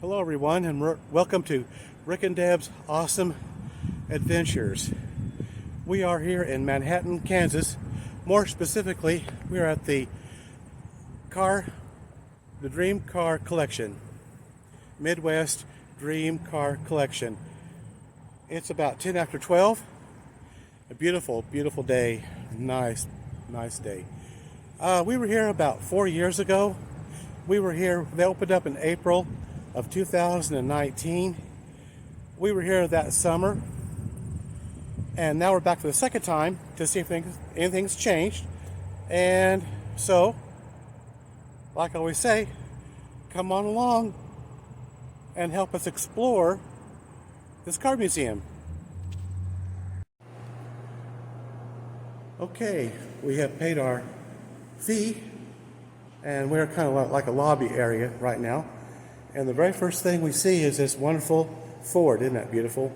Hello everyone, and welcome to Rick and Deb's Awesome Adventures. We are here in Manhattan, Kansas. More specifically, we are at the Dream Car Collection, Midwest Dream Car Collection. It's about 10 after 12. A beautiful, beautiful day. Nice day. We were here about 4 years ago. They opened up in April of 2019. We were here that summer, and now we're back for the second time to see if anything's changed. And so, like I always say, come on along and help us explore this car museum. Okay, we have paid our fee, and we're kind of like a lobby area right now. And the very first thing we see is this wonderful Ford. Isn't that beautiful?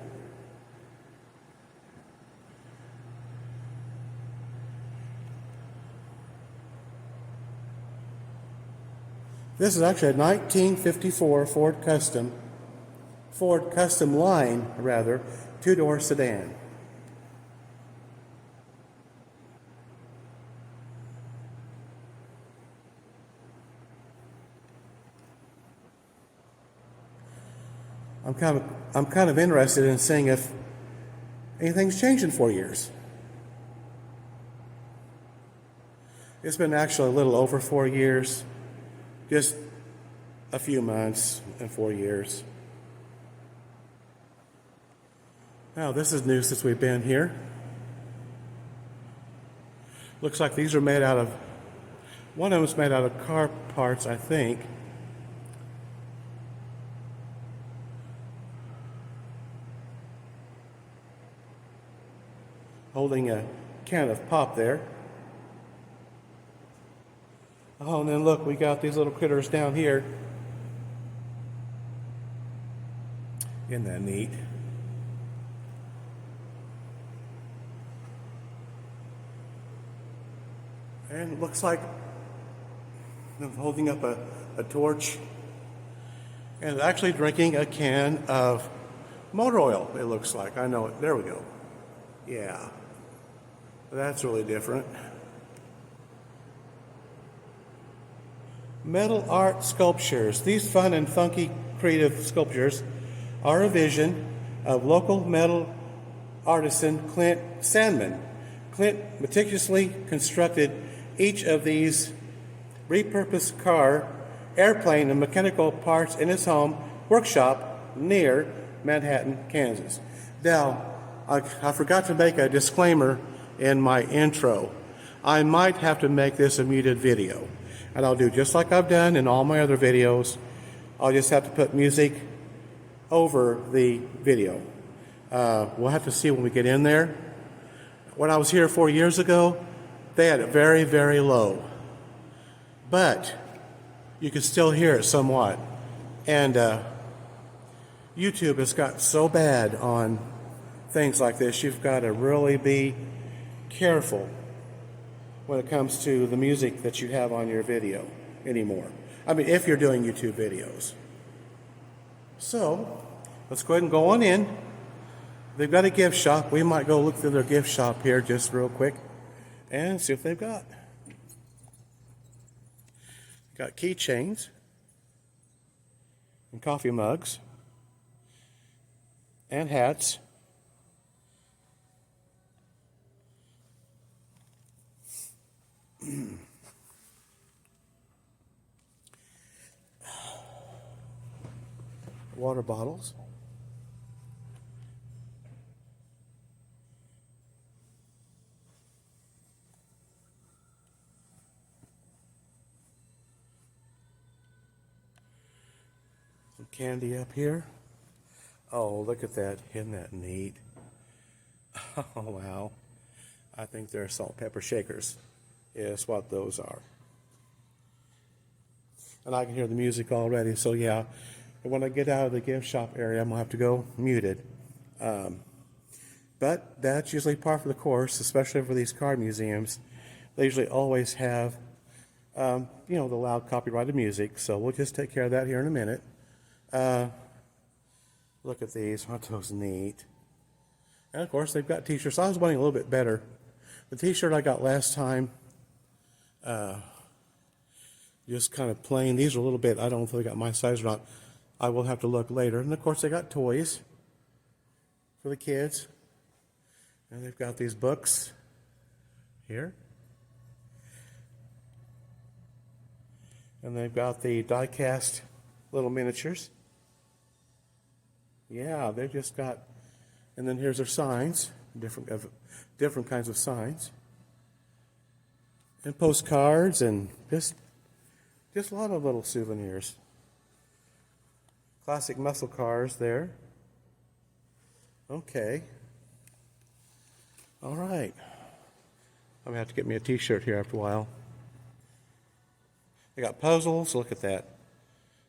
This is actually a 1954 Ford Custom Line, rather, two-door sedan. I'm kind of interested in seeing if anything's changed in 4 years. It's been actually a little over 4 years, just a few months and 4 years. Now, this is new since we've been here. Looks like these are made out of, one of them's made out of car parts, I think. Holding a can of pop there. Oh, and then look, we got these little critters down here. Isn't that neat? And it looks like I'm holding up a torch and actually drinking a can of motor oil, it looks like. I know it. There we go. Yeah. That's really different. Metal art sculptures. These fun and funky creative sculptures are a vision of local metal artisan Clint Sandman. Clint meticulously constructed each of these repurposed car, airplane, and mechanical parts in his home workshop near Manhattan, Kansas. Now, I forgot to make a disclaimer in my intro. I might have to make this a muted video, and I'll do just like I've done in all my other videos. I'll just have to put music over the video. We'll have to see when we get in there. When I was here 4 years ago, they had it very, very low, but you could still hear it somewhat. And YouTube has got so bad on things like this. You've got to really be careful when it comes to the music that you have on your video anymore. I mean, if you're doing YouTube videos. So, let's go ahead and go on in. They've got a gift shop. We might go look through their gift shop here just real quick and see what they've got. Got keychains and coffee mugs and hats. Water bottles. Some candy up here. Oh, look at that. Isn't that neat? Oh, wow. I think they're salt pepper shakers. Is what those are. And I can hear the music already, so yeah. When I get out of the gift shop area, I'm going to have to go muted. But that's usually par for the course, especially for these car museums. They usually always have, the loud copyrighted music. So we'll just take care of that here in a minute. Look at these. Aren't those neat? And of course, they've got t-shirts. I was wanting a little bit better. The t-shirt I got last time, just kind of plain. These are a little bit, I don't know if they got my size or not. I will have to look later. And of course, they got toys for the kids. And they've got these books here. And they've got the die-cast little miniatures. Yeah, they've just got, and then here's their signs, different kinds of signs. And postcards and just a lot of little souvenirs. Classic muscle cars there. Okay. All right. I'm going to have to get me a t-shirt here after a while. They got puzzles. Look at that.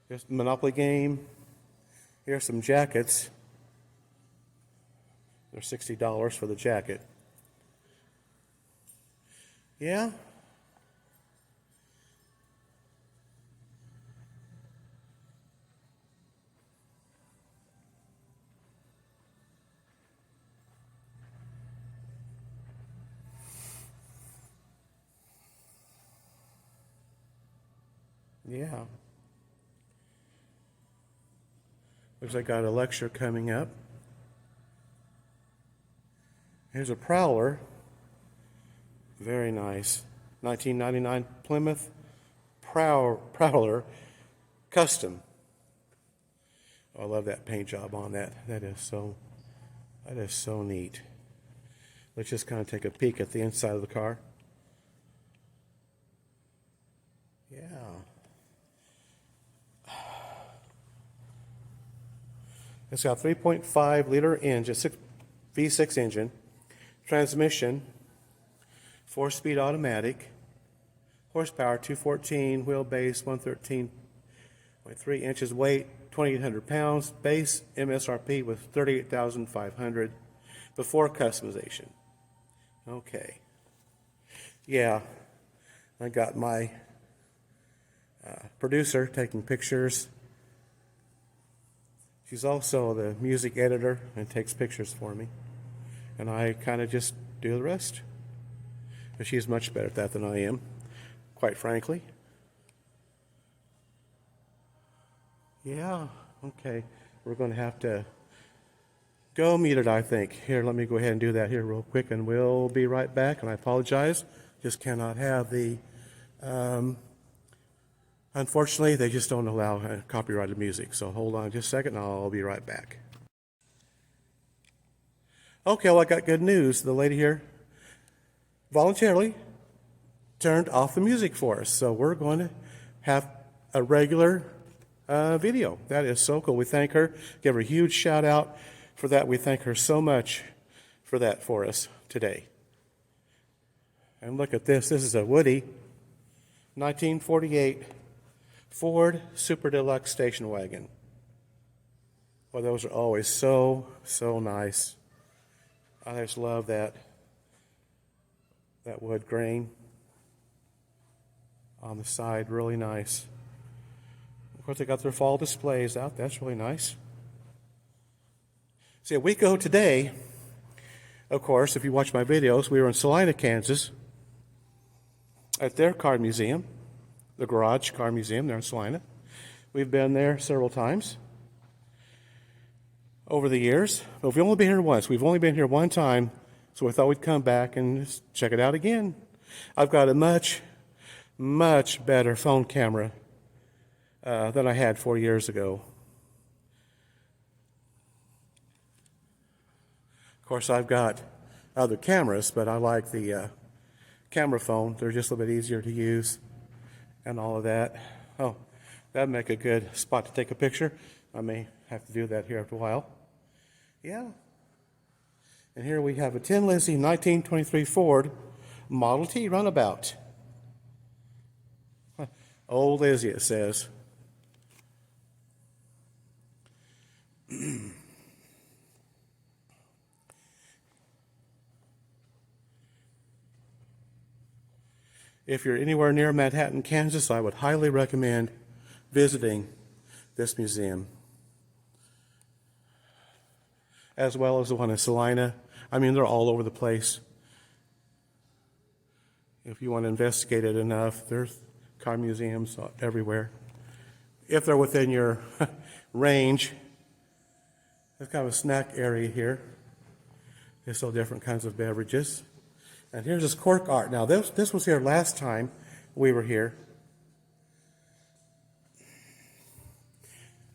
There's a Monopoly game. Here's some jackets. They're $60 for the jacket. Yeah. Yeah. Looks like I got a lecture coming up. Here's a Prowler. Very nice. 1999 Plymouth Prowler Custom. Oh, I love that paint job on that. That is so neat. Let's just kind of take a peek at the inside of the car. Yeah. It's got 3.5 liter engine, V6 engine, transmission, 4-speed automatic, horsepower 214, wheelbase 113.3 inches, weight 2,800 pounds, base MSRP was 38,500 before customization. Okay. Yeah, I got my producer taking pictures. She's also the music editor and takes pictures for me. And I kind of just do the rest. But she's much better at that than I am, quite frankly. Yeah, okay. We're going to have to go mute it, I think. Here, let me go ahead and do that here real quick, and we'll be right back. And I apologize. Just cannot have the... Unfortunately, they just don't allow copyrighted music. So hold on just a second, and I'll be right back. Okay, well, I got good news. The lady here voluntarily turned off the music for us. So we're going to have a regular video. That is so cool. We thank her. Give her a huge shout out for that. We thank her so much for that for us today. And look at this. This is a Woody 1948 Ford Super Deluxe station wagon. Well, those are always so nice. I just love that wood grain on the side, really nice. Of course, they got their fall displays out. That's really nice. See, a week ago today, of course, if you watch my videos, we were in Salina, Kansas, at their car museum, the Garage Car Museum there in Salina. We've been there several times over the years, but we've only been here once. We've only been here one time, so we thought we'd come back and just check it out again. I've got a much better phone camera than I had 4 years ago. Of course, I've got other cameras, but I like the camera phone. They're just a little bit easier to use and all of that. Oh, that'd make a good spot to take a picture. I may have to do that here after a while. Yeah. And here we have a Tin Lizzie 1923 Ford Model T runabout. Old Lizzie, it says. If you're anywhere near Manhattan, Kansas, I would highly recommend visiting this museum. as well as the one in Salina. I mean, they're all over the place. If you want to investigate it enough, there's car museums everywhere. If they're within your range, there's kind of a snack area here. There's all different kinds of beverages. And here's this cork art. Now, this was here last time we were here.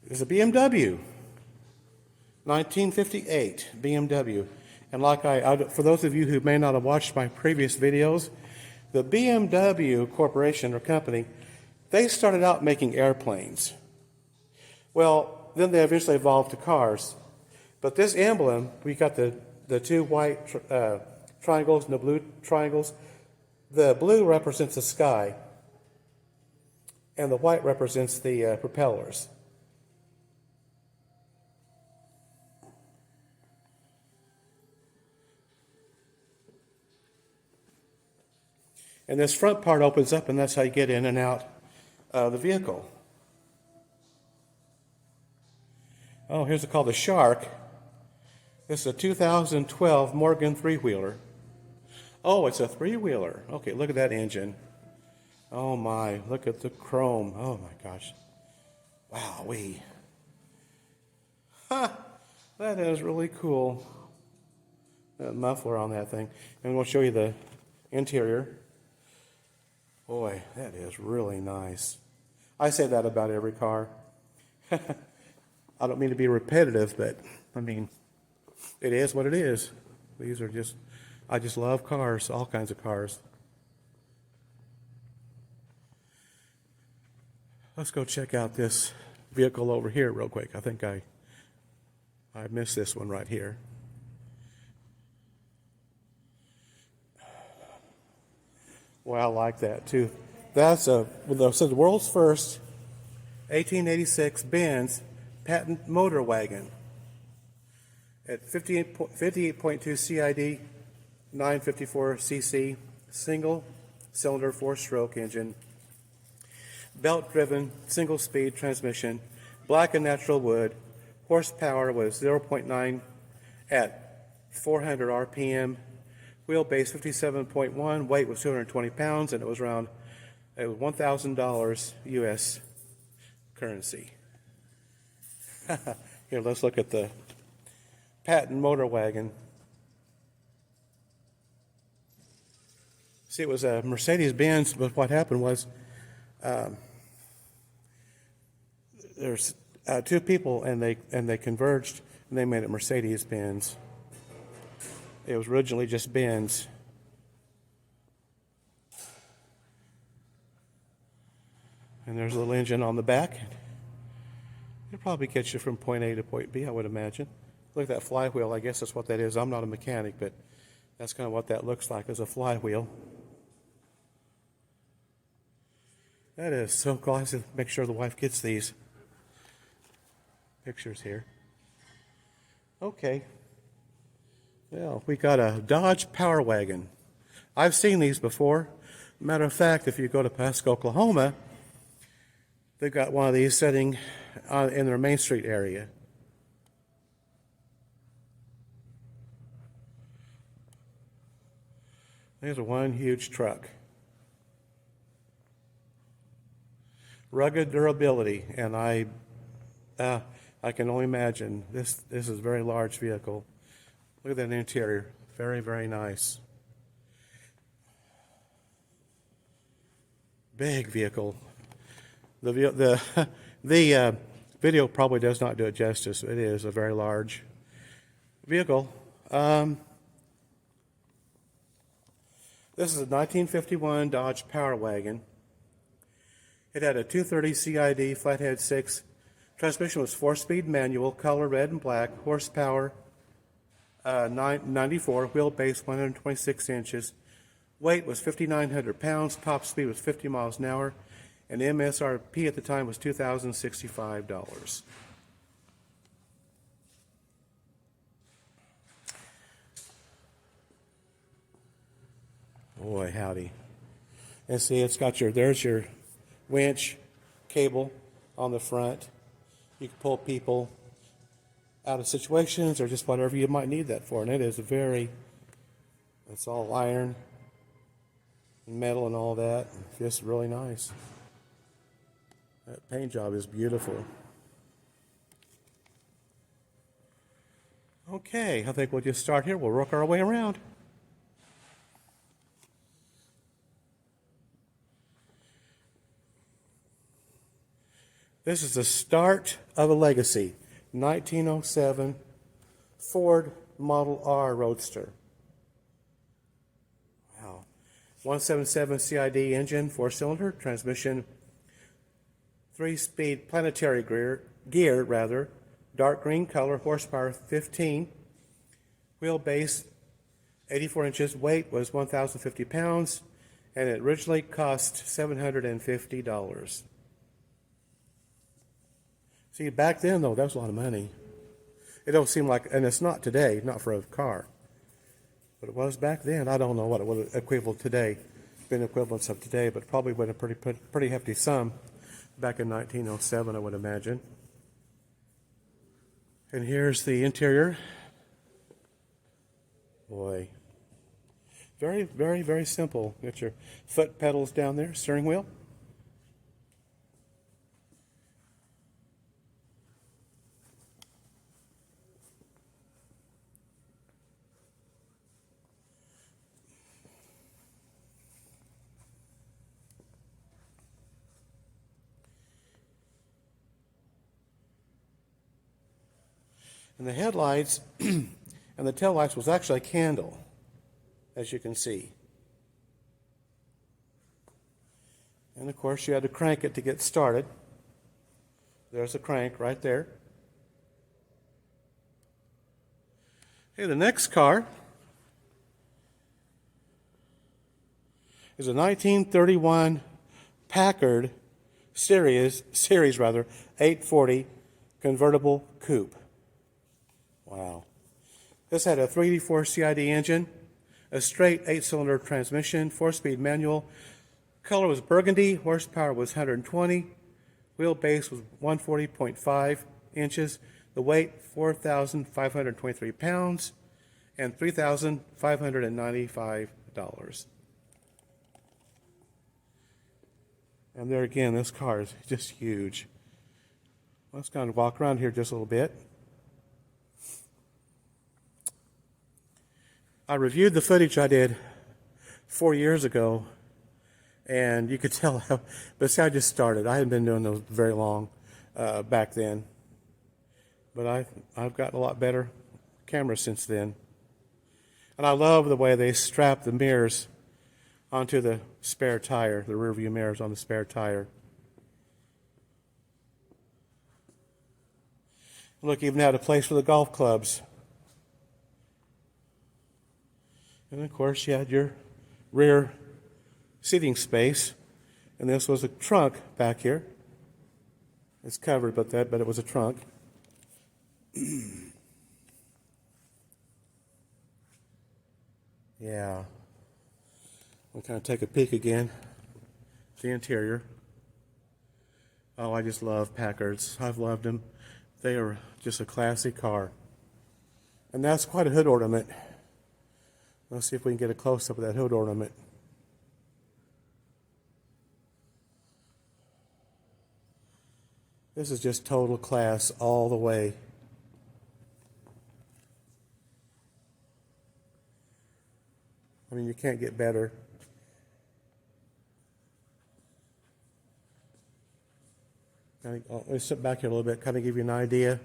It's a BMW, 1958 BMW. And like for those of you who may not have watched my previous videos, the BMW Corporation or company, they started out making airplanes. Well, then they eventually evolved to cars. But this emblem, we got the two white triangles and the blue triangles. The blue represents the sky, and the white represents the propellers. And this front part opens up, and that's how you get in and out of the vehicle. Oh, here's called the Shark. This is a 2012 Morgan three-wheeler. Oh, it's a three-wheeler. Okay, look at that engine. Oh my, look at the chrome. Oh my gosh. Wowee. Ha! That is really cool. That muffler on that thing. And we'll show you the interior. Boy, that is really nice. I say that about every car. I don't mean to be repetitive, but I mean, it is what it is. These are just, I just love cars, all kinds of cars. Let's go check out this vehicle over here real quick. I think I missed this one right here. Well, I like that too. That's the world's first 1886 Benz patent motor wagon at 58.2 CID, 954 cc, single cylinder 4-stroke engine, belt driven single speed transmission, black and natural wood. Horsepower was 0.9 at 400 RPM. Wheelbase 57.1, weight was 220 pounds, and it was around $1,000 US currency. Here, let's look at the patent motor wagon. See, it was a Mercedes-Benz, but what happened was there's two people, and they converged, and they made it Mercedes-Benz. It was originally just Benz. And there's a little engine on the back. It'll probably get you from point A to point B, I would imagine. Look at that flywheel. I guess that's what that is. I'm not a mechanic, but that's kind of what that looks like, as a flywheel. That is so cool. I have to make sure the wife gets these pictures here. Okay. Well, we got a Dodge Power Wagon. I've seen these before. Matter of fact, if you go to Pasco, Oklahoma, they've got one of these sitting in their Main Street area. There's one huge truck. Rugged durability, and I can only imagine this is a very large vehicle. Look at that interior. Very, very nice. Big vehicle. The video probably does not do it justice. It is a very large vehicle. This is a 1951 Dodge Power Wagon. It had a 230 CID flathead 6. Transmission was 4-speed manual, color red and black. Horsepower 94, wheelbase 126 inches. Weight was 5,900 pounds. Top speed was 50 miles an hour. And MSRP at the time was $2,065. Boy, howdy. And see, it's got there's your winch cable on the front. You can pull people out of situations or just whatever you might need that for. And it's all iron and metal and all that. Just really nice. That paint job is beautiful. Okay, I think we'll just start here. We'll work our way around. This is the start of a legacy. 1907 Ford Model R Roadster. Wow. 177 CID engine, 4-cylinder, transmission, 3-speed planetary gear, dark green color, horsepower 15, wheelbase 84 inches, weight was 1,050 pounds, and it originally cost $750. See, back then, though, that was a lot of money. It don't seem like, and it's not today, not for a car. But it was back then. I don't know what it would equivalent today, been equivalents of today, but probably would have pretty hefty sum back in 1907, I would imagine. And here's the interior. Boy. Very, very, very simple. Got your foot pedals down there, steering wheel. And the headlights and the taillights was actually a candle, as you can see. And of course, you had to crank it to get started. There's a crank right there. Okay, the next car is a 1931 Packard Series 840 convertible coupe. Wow. This had a 384 CID engine, a straight 8-cylinder transmission, 4-speed manual. Color was burgundy, horsepower was 120, wheelbase was 140.5 inches, the weight 4,523 pounds, and $3,595. And there again, this car is just huge. Let's kind of walk around here just a little bit. I reviewed the footage I did 4 years ago, and you could tell how, but see, I just started. I hadn't been doing those very long back then, but I've gotten a lot better cameras since then. And I love the way they strap the mirrors onto the spare tire, the rear view mirrors on the spare tire. Look, even had a place for the golf clubs. And of course, you had your rear seating space, and this was a trunk back here. It's covered, but it was a trunk. Yeah. We'll kind of take a peek again at the interior. Oh, I just love Packards. I've loved them. They are just a classic car. And that's quite a hood ornament. Let's see if we can get a close-up of that hood ornament. This is just total class all the way. I mean, you can't get better. Let's sit back here a little bit, kind of give you an idea.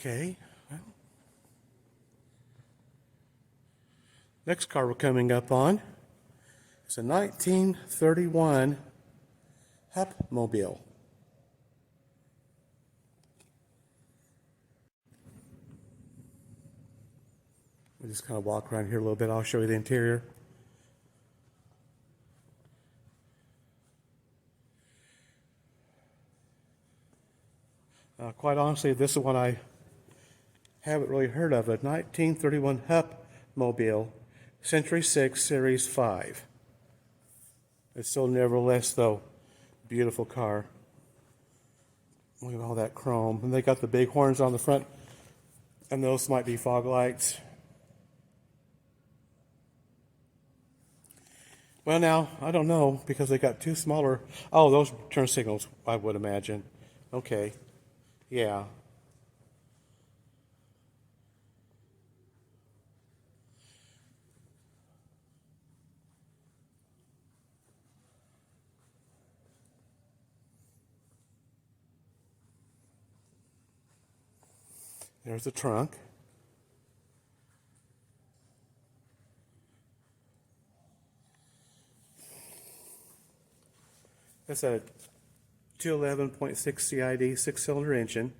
Okay, well, next car we're coming up on is a 1931 Hupmobile. We'll just kind of walk around here a little bit. I'll show you the interior. Quite honestly, this is one I haven't really heard of it. 1931 Hup Mobile, Century 6 Series 5. It's still nevertheless, though, beautiful car. Look at all that chrome. And they got the big horns on the front, and those might be fog lights. Well, now, I don't know, because they got two smaller. Oh, those turn signals, I would imagine. Okay. Yeah. There's the trunk. That's a 211.6 CID 6-cylinder engine,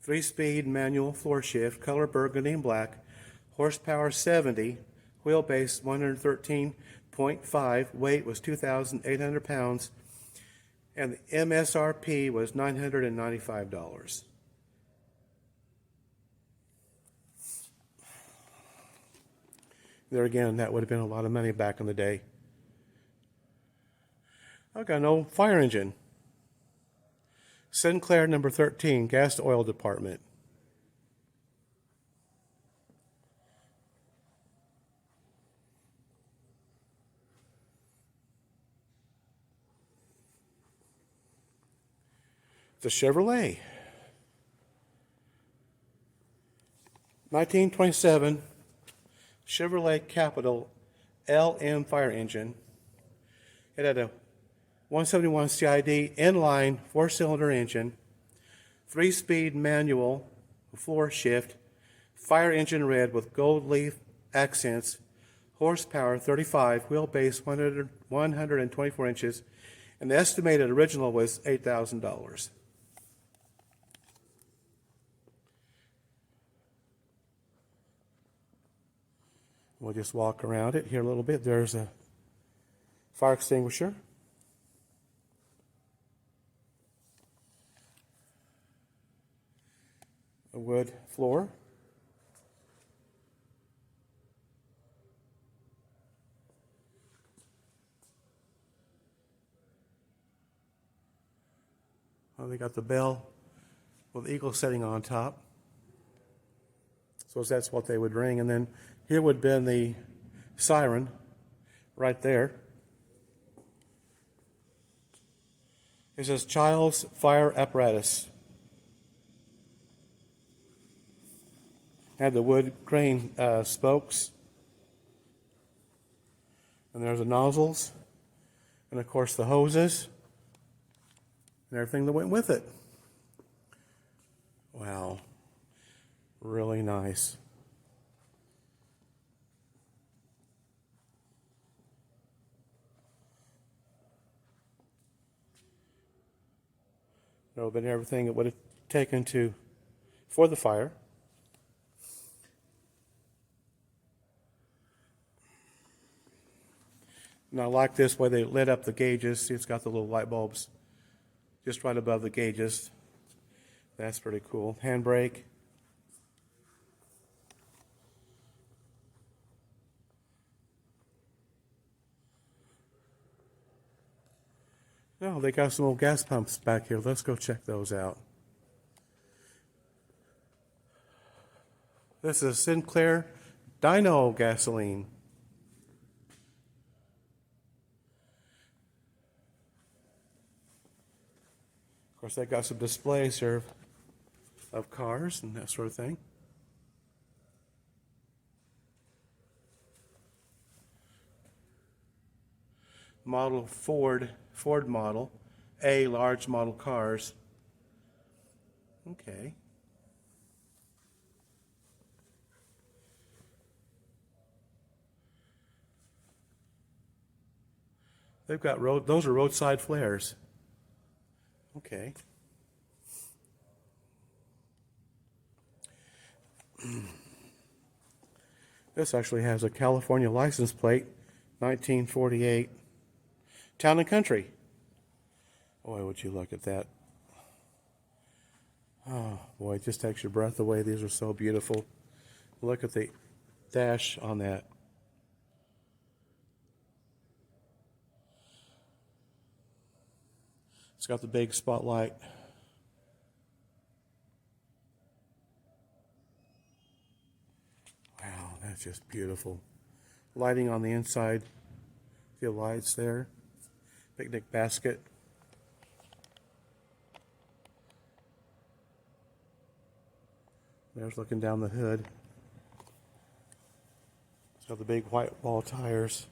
3-speed manual floor shift, color burgundy and black, horsepower 70, wheelbase 113.5, weight was 2,800 pounds, and the MSRP was $995. There again, that would have been a lot of money back in the day. I've got an old fire engine. Sinclair number 13, gas to oil department. It's a Chevrolet. 1927 Chevrolet Capital LM fire engine. It had a 171 CID inline 4-cylinder engine, 3-speed manual floor shift, fire engine red with gold leaf accents, horsepower 35, wheelbase 124 inches, and the estimated original was $8,000. We'll just walk around it here a little bit. There's a fire extinguisher. A wood floor. Well, they got the bell with the eagle setting on top. So that's what they would ring. And then here would have been the siren right there. It says Child's Fire Apparatus. Had the wood grain spokes. And there's the nozzles. And of course the hoses. And everything that went with it. Wow. Really nice. There would have been everything it would have taken for the fire. And I like this way they lit up the gauges. See, it's got the little light bulbs just right above the gauges. That's pretty cool. Handbrake. Oh, they got some old gas pumps back here. Let's go check those out. This is Sinclair Dyno gasoline. Of course, they got some displays here of cars and that sort of thing. Model Ford model, A, large model cars. Okay. They've got those are roadside flares. Okay. This actually has a California license plate, 1948. Town and Country. Boy, would you look at that. Oh boy, it just takes your breath away. These are so beautiful. Look at the dash on that. It's got the big spotlight. Wow, that's just beautiful. Lighting on the inside. See the lights there. Picnic basket. There's looking down the hood. It's got the big white wall tires.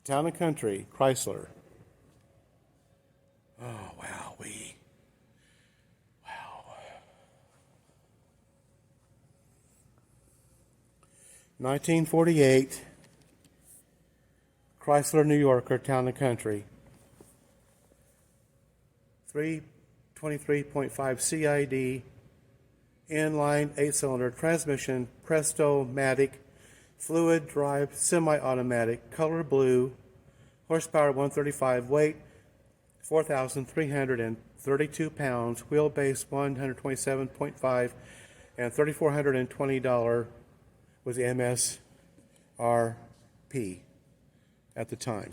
Town and Country, Chrysler. Oh, wow, 1948, Chrysler New Yorker, Town and Country. 323.5 CID, inline 8-cylinder transmission, Presto-Matic, fluid drive, semi-automatic, color blue, horsepower 135, weight 4,332 pounds, wheelbase 127.5, and $3,420 was the MSRP at the time.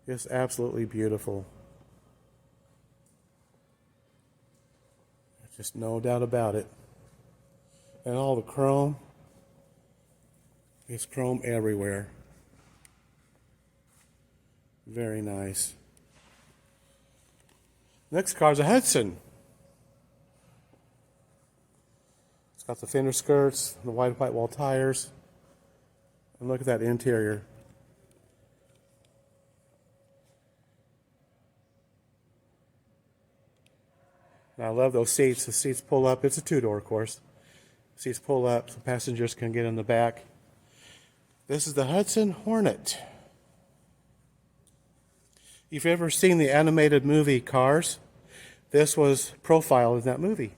Just absolutely beautiful. There's just no doubt about it. And all the chrome. There's chrome everywhere. Very nice. Next car's a Hudson. It's got the fender skirts, the white wall tires, and look at that interior. And I love those seats. The seats pull up. It's a two-door, of course. Seats pull up so passengers can get in the back. This is the Hudson Hornet. If you've ever seen the animated movie Cars, this was profiled in that movie.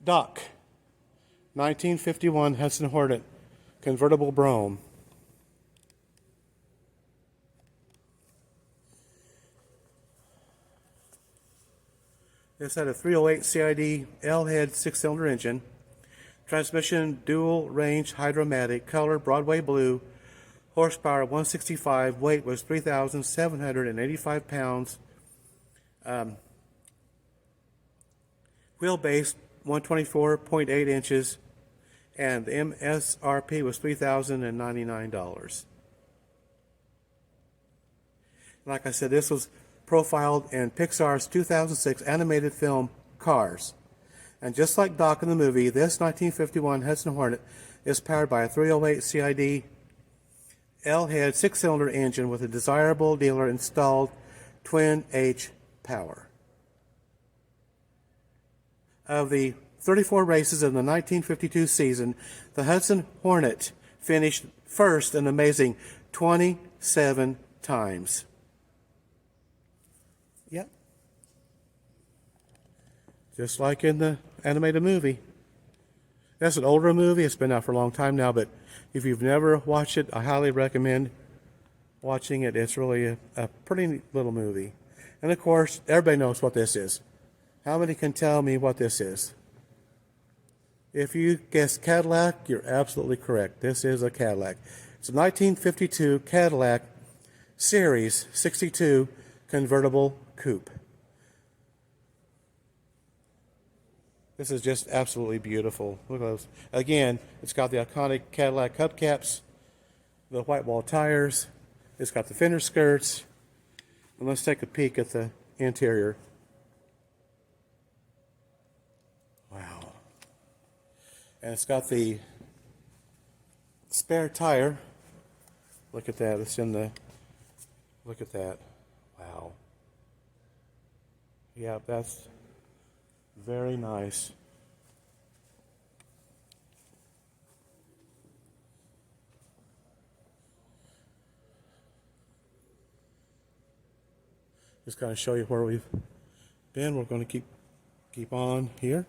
Doc, 1951 Hudson Hornet, convertible brougham. This had a 308 CID L-head 6-cylinder engine, transmission dual range hydromatic, color Broadway blue, horsepower 165, weight was 3,785 pounds, wheelbase 124.8 inches, and the MSRP was $3,099. Like I said, this was profiled in Pixar's 2006 animated film Cars. And just like Doc in the movie, this 1951 Hudson Hornet is powered by a 308 CID L-head 6-cylinder engine with a desirable dealer installed twin H power. Of the 34 races in the 1952 season, the Hudson Hornet finished first an amazing 27 times. Yep. Just like in the animated movie. That's an older movie. It's been out for a long time now, but if you've never watched it, I highly recommend watching it. It's really a pretty neat little movie. And of course, everybody knows what this is. How many can tell me what this is? If you guess Cadillac, you're absolutely correct. This is a Cadillac. It's a 1952 Cadillac Series 62 convertible coupe. This is just absolutely beautiful. Look at those. Again, it's got the iconic Cadillac hubcaps, the white wall tires. It's got the fender skirts. And let's take a peek at the interior. Wow. And it's got the spare tire. Look at that. It's in the... Look at that. Wow. Yeah, that's very nice. Just kind of show you where we've been. We're going to keep on here.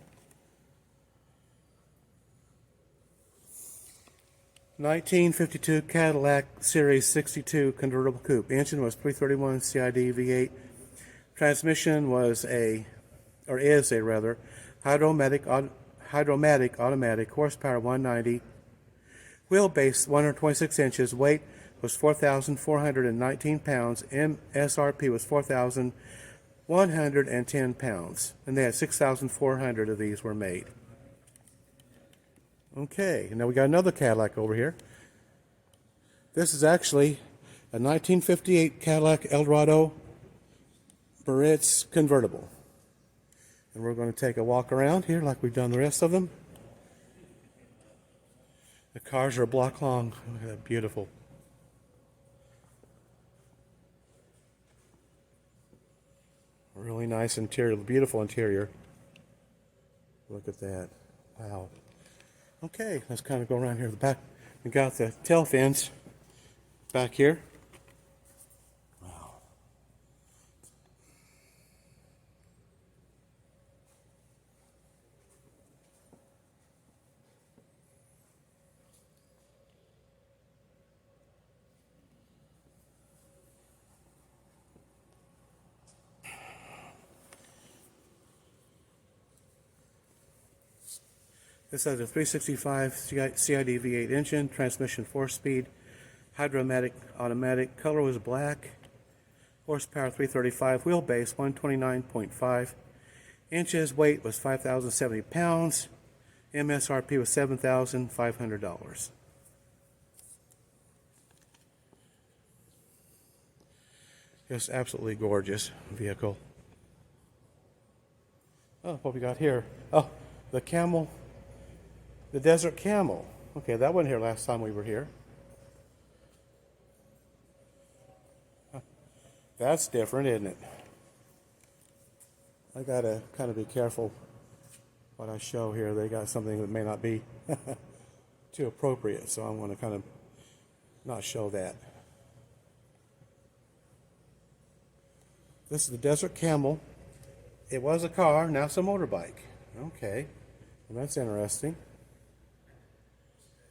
1952 Cadillac Series 62 convertible coupe. Engine was 331 CID V8. Transmission was is a rather, hydromatic automatic, horsepower 190, wheelbase 126 inches, weight was 4,419 pounds, MSRP was 4,110 pounds, and they had 6,400 of these were made. Okay, now we got another Cadillac over here. This is actually a 1958 Cadillac Eldorado Baritz convertible. And we're going to take a walk around here like we've done the rest of them. The cars are a block long. Look at that, beautiful. Really nice interior, beautiful interior. Look at that. Wow. Okay, let's kind of go around here to the back. We got the tail fins back here. Wow. This has a 365 CID V8 engine, transmission 4-speed, hydromatic automatic, color was black, horsepower 335, wheelbase 129.5 inches, weight was 5,070 pounds, MSRP was $7,500. Just absolutely gorgeous vehicle. Oh, what we got here? Oh, the Camel. The Desert Camel. Okay, that wasn't here last time we were here. That's different, isn't it? I gotta kind of be careful what I show here. They got something that may not be too appropriate, so I'm going to kind of not show that. This is the Desert Camel. It was a car, now it's a motorbike. Okay, well, that's interesting.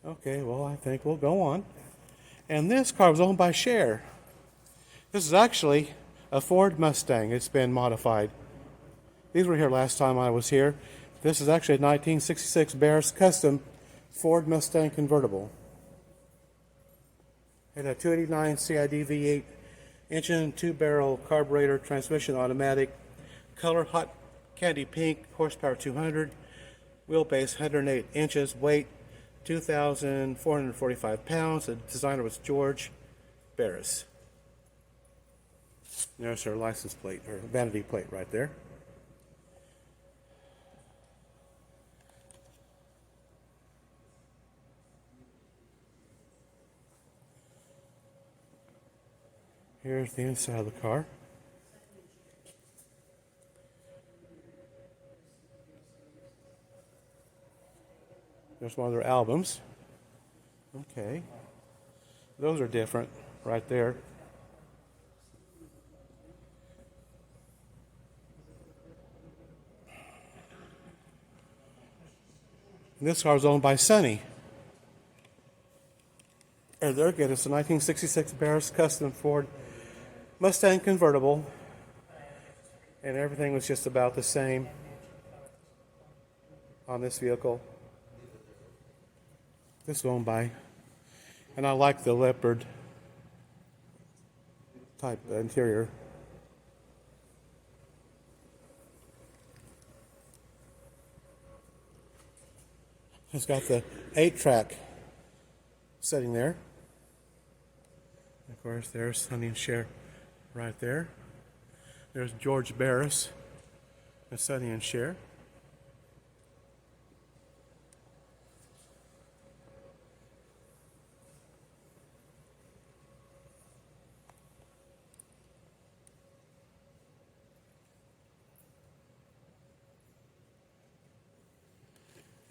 Okay, well, I think we'll go on. And this car was owned by Cher. This is actually a Ford Mustang. It's been modified. These were here last time I was here. This is actually a 1966 Barris Custom Ford Mustang convertible. It had a 289 CID V8 engine, 2-barrel carburetor, transmission automatic, color hot candy pink, horsepower 200, wheelbase 108 inches, weight 2,445 pounds. The designer was George Barris. There's her license plate, her vanity plate right there. Here's the inside of the car. There's one of their albums. Okay. Those are different right there. And this car is owned by Sonny. And they're good. It's a 1966 Barris Custom Ford Mustang convertible. And everything was just about the same on this vehicle. This is owned by, and I like the leopard type interior. It's got the 8-track sitting there. Of course, there's Sonny and Cher right there. There's George Barris and Sonny and Cher.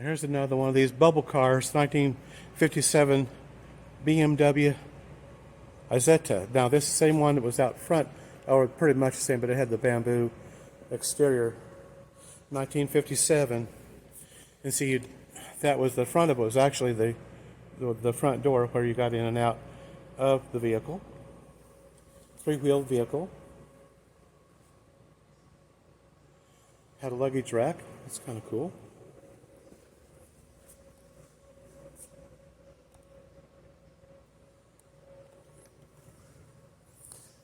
Here's another one of these bubble cars, 1957 BMW Isetta. Now this is the same one that was out front, or pretty much the same, but it had the bamboo exterior. 1957. And see, that was the front of it was actually the the front door where you got in and out of the vehicle. Three-wheeled vehicle. Had a luggage rack. That's kind of cool.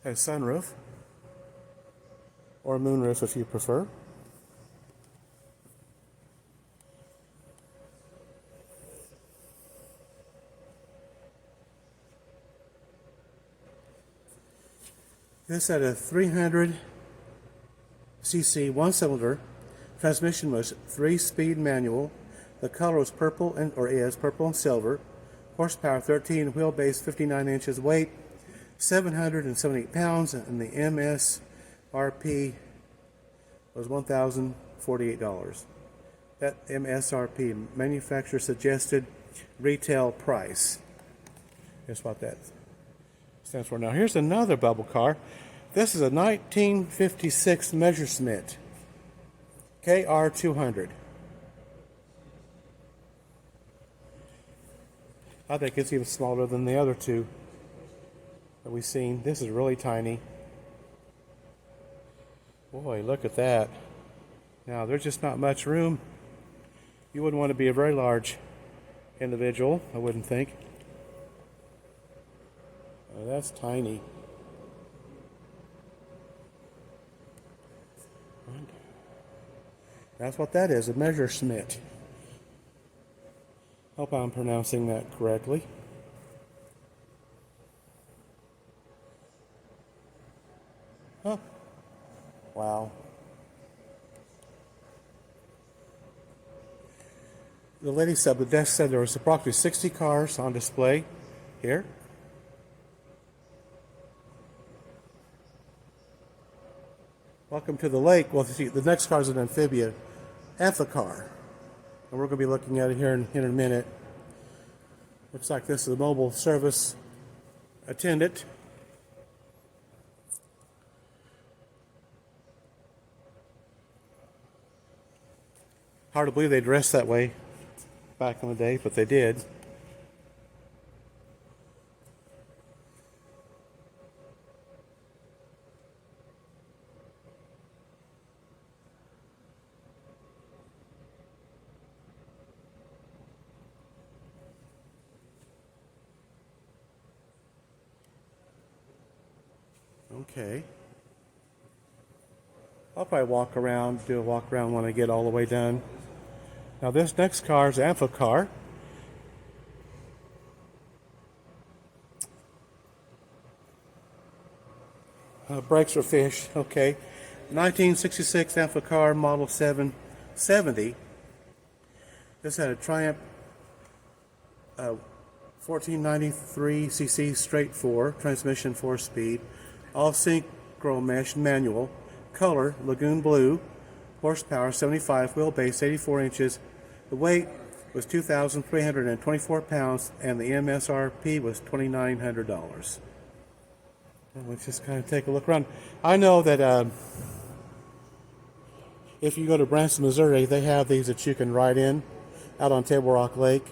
Has a sunroof, or a moonroof if you prefer. This had a 300 cc one-cylinder. Transmission was 3-speed manual. The color was purple or is purple and silver. Horsepower 13, wheelbase 59 inches, weight 778 pounds, and the MSRP was $1,048. That MSRP, manufacturer suggested retail price. Here's what that stands for. Now here's another bubble car. This is a 1956 Messerschmitt KR200. I think it's even smaller than the other two that we've seen. This is really tiny. Boy, look at that. Now, there's just not much room. You wouldn't want to be a very large individual, I wouldn't think. Oh, that's tiny. That's what that is, a Messerschmitt. Hope I'm pronouncing that correctly. Huh. Wow. The lady said the desk said there was approximately 60 cars on display here. Welcome to the lake. Well, see, the next car is an amphibian amphicar, and we're going to be looking at it here in a minute. Looks like this is a mobile service attendant. Hard to believe they dressed that way back in the day, but they did. Okay. I'll probably do a walk around when I get all the way done. Now this next car is Amphicar. Brakes for fish, okay. 1966 Amphicar Model 770. This had a Triumph 1493 cc straight 4, transmission 4-speed, all synchro mesh manual, color lagoon blue, horsepower 75, wheelbase 84 inches. The weight was 2,324 pounds, and the MSRP was $2,900. Let's just kind of take a look around. I know that if you go to Branson, Missouri, they have these that you can ride in out on Table Rock Lake.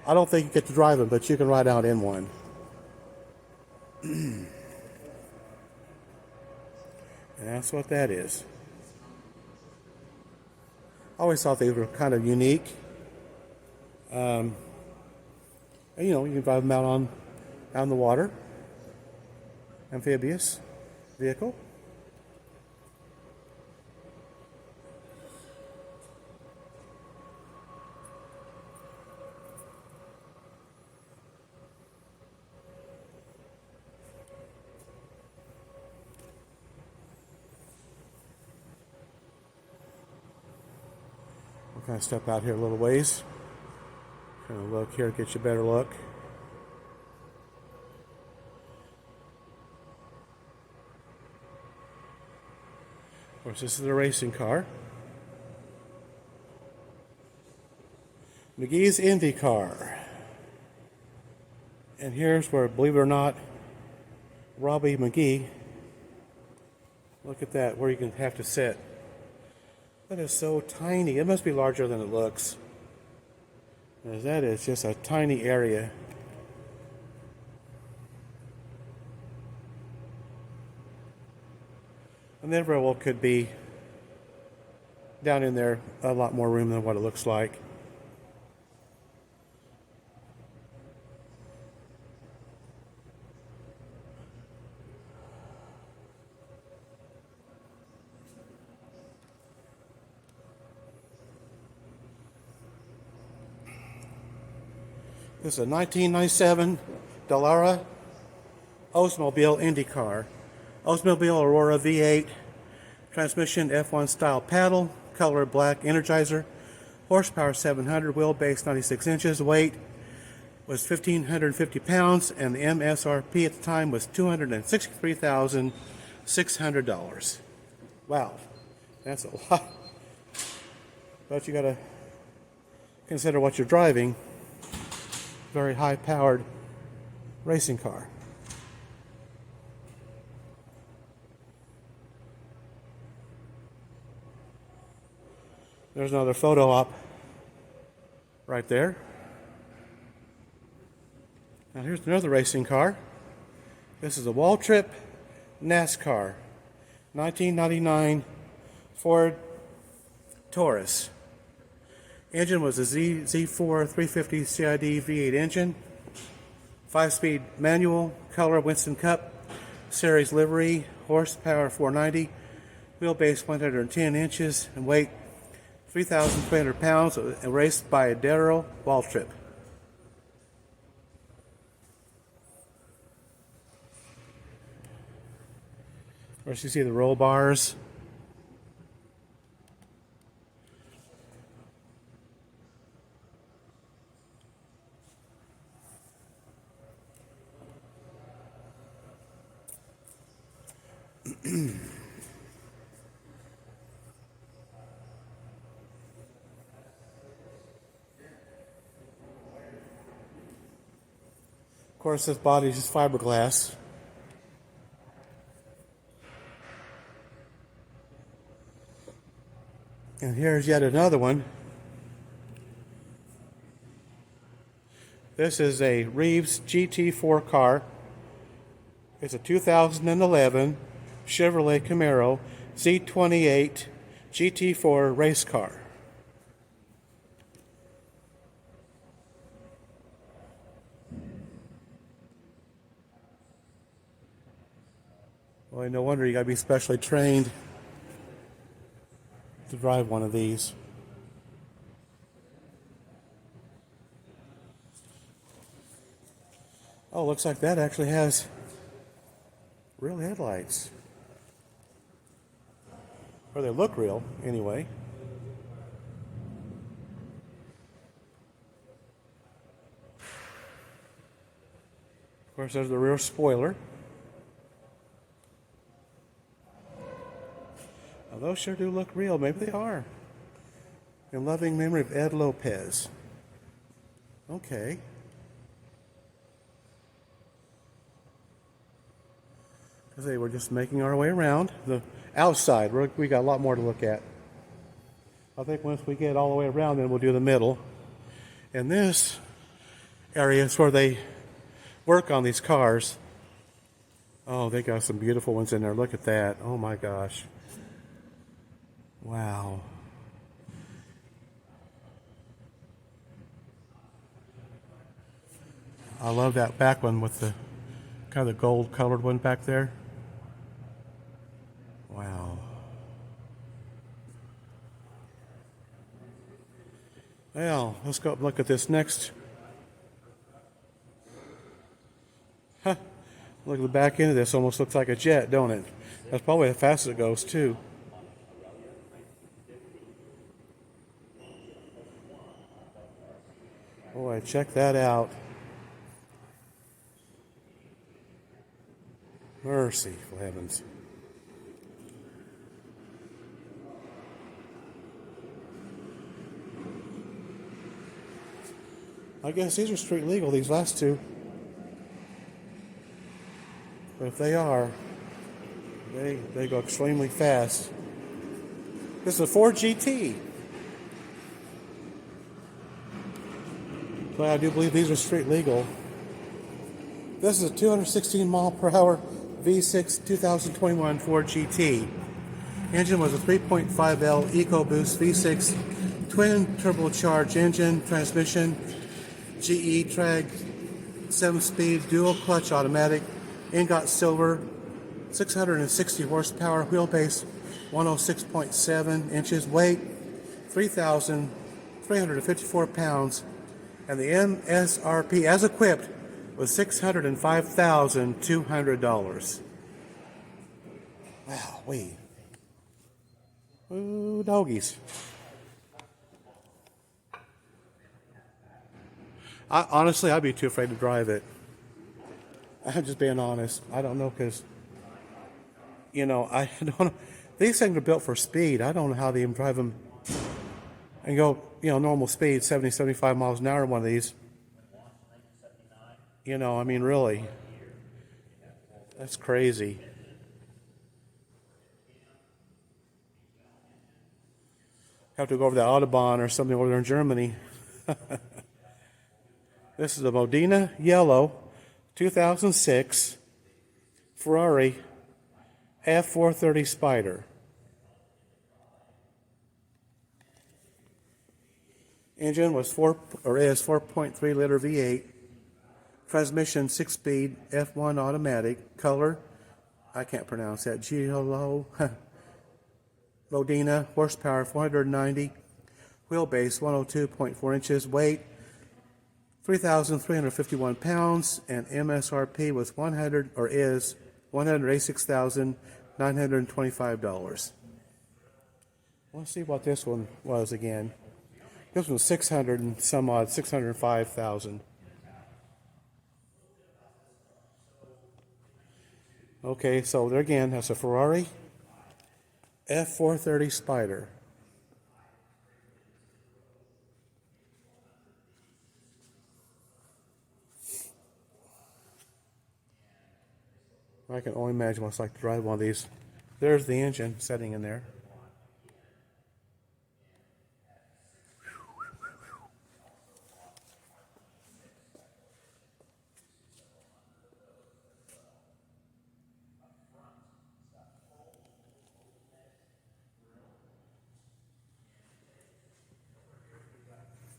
I don't think you get to drive them, but you can ride out in one. And that's what that is. I always thought they were kind of unique. You can drive them out on the water. Amphibious vehicle. We'll kind of step out here a little ways. Kind of look here, get you a better look. Of course, this is a racing car. McGee's Indy car. And here's where, believe it or not, Robbie McGee, look at that, where you can have to sit. That is so tiny. It must be larger than it looks. as that is just a tiny area. And then very well could be down in there a lot more room than what it looks like. This is a 1997 Dallara Oldsmobile Indy car. Oldsmobile Aurora V8, transmission F1 style paddle, color black Energizer, horsepower 700, wheelbase 96 inches, weight was 1,550 pounds, and the MSRP at the time was $263,600. Wow, that's a lot. But you gotta consider what you're driving. Very high-powered racing car. There's another photo op right there. Now here's another racing car. This is a Waltrip NASCAR 1999 Ford Taurus. Engine was a Z4 350 CID V8 engine. 5-speed manual, color Winston Cup, series livery, horsepower 490, wheelbase 110 inches, and weight 3,300 pounds, raced by Darrell Waltrip. Of course, you see the roll bars. Of course, this body is just fiberglass. And here's yet another one. This is a Reeves GT4 car. It's a 2011 Chevrolet Camaro Z28 GT4 race car. Well, no wonder you gotta be specially trained to drive one of these. Oh, looks like that actually has real headlights. Or they look real, anyway. Of course, there's the rear spoiler. Now, those sure do look real. Maybe they are. In loving memory of Ed Lopez. Okay. We're just making our way around the outside. We got a lot more to look at. I think once we get all the way around, then we'll do the middle. And this area is where they work on these cars. Oh, they got some beautiful ones in there. Look at that. Oh my gosh. Wow. I love that back one with the kind of the gold colored one back there. Wow. Well, let's go up and look at this next. Huh. Look at the back end of this. Almost looks like a jet, don't it? That's probably how fast it goes, too. Boy, check that out. Merciful heavens. I guess these are street legal, these last two. But if they are, they go extremely fast. This is a Ford GT. But I do believe these are street legal. This is a 216 mile per hour V6 2021 Ford GT. Engine was a 3.5L EcoBoost V6 twin turbocharged engine. Transmission GE Trag 7-speed dual clutch automatic. Ingot silver. 660 horsepower. Wheelbase 106.7 inches. Weight 3,354 pounds. And the MSRP as equipped was $605,200. Wow, ooh, doggies. Honestly, I'd be too afraid to drive it. I'm just being honest. I don't know, because, I don't know. These things are built for speed. I don't know how they even drive them and go, normal speed, 70, 75 miles an hour in one of these. Really. That's crazy. Have to go over the Autobahn or something over there in Germany. This is a Modena Yellow 2006 Ferrari F430 Spider. Engine was 4.3 liter V8. Transmission 6-speed F1 automatic. Color, I can't pronounce that. Giallo. Modena. Horsepower 490. Wheelbase 102.4 inches. Weight 3,351 pounds. And MSRP was $186,925. Let's see what this one was again. This one was 600 and some odd, 605,000. Okay, so there again, that's a Ferrari F430 Spider. I can only imagine what it's like to drive one of these. There's the engine setting in there.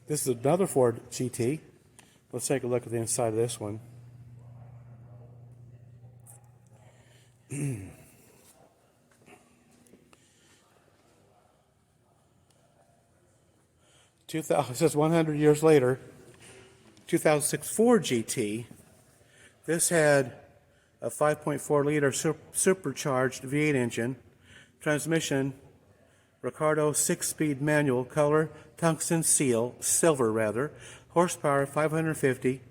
This is another Ford GT. Let's take a look at the inside of this one. It says 100 years later, 2006 Ford GT. This had a 5.4 liter supercharged V8 engine, transmission, Ricardo 6-speed manual, color tungsten silver, horsepower 550,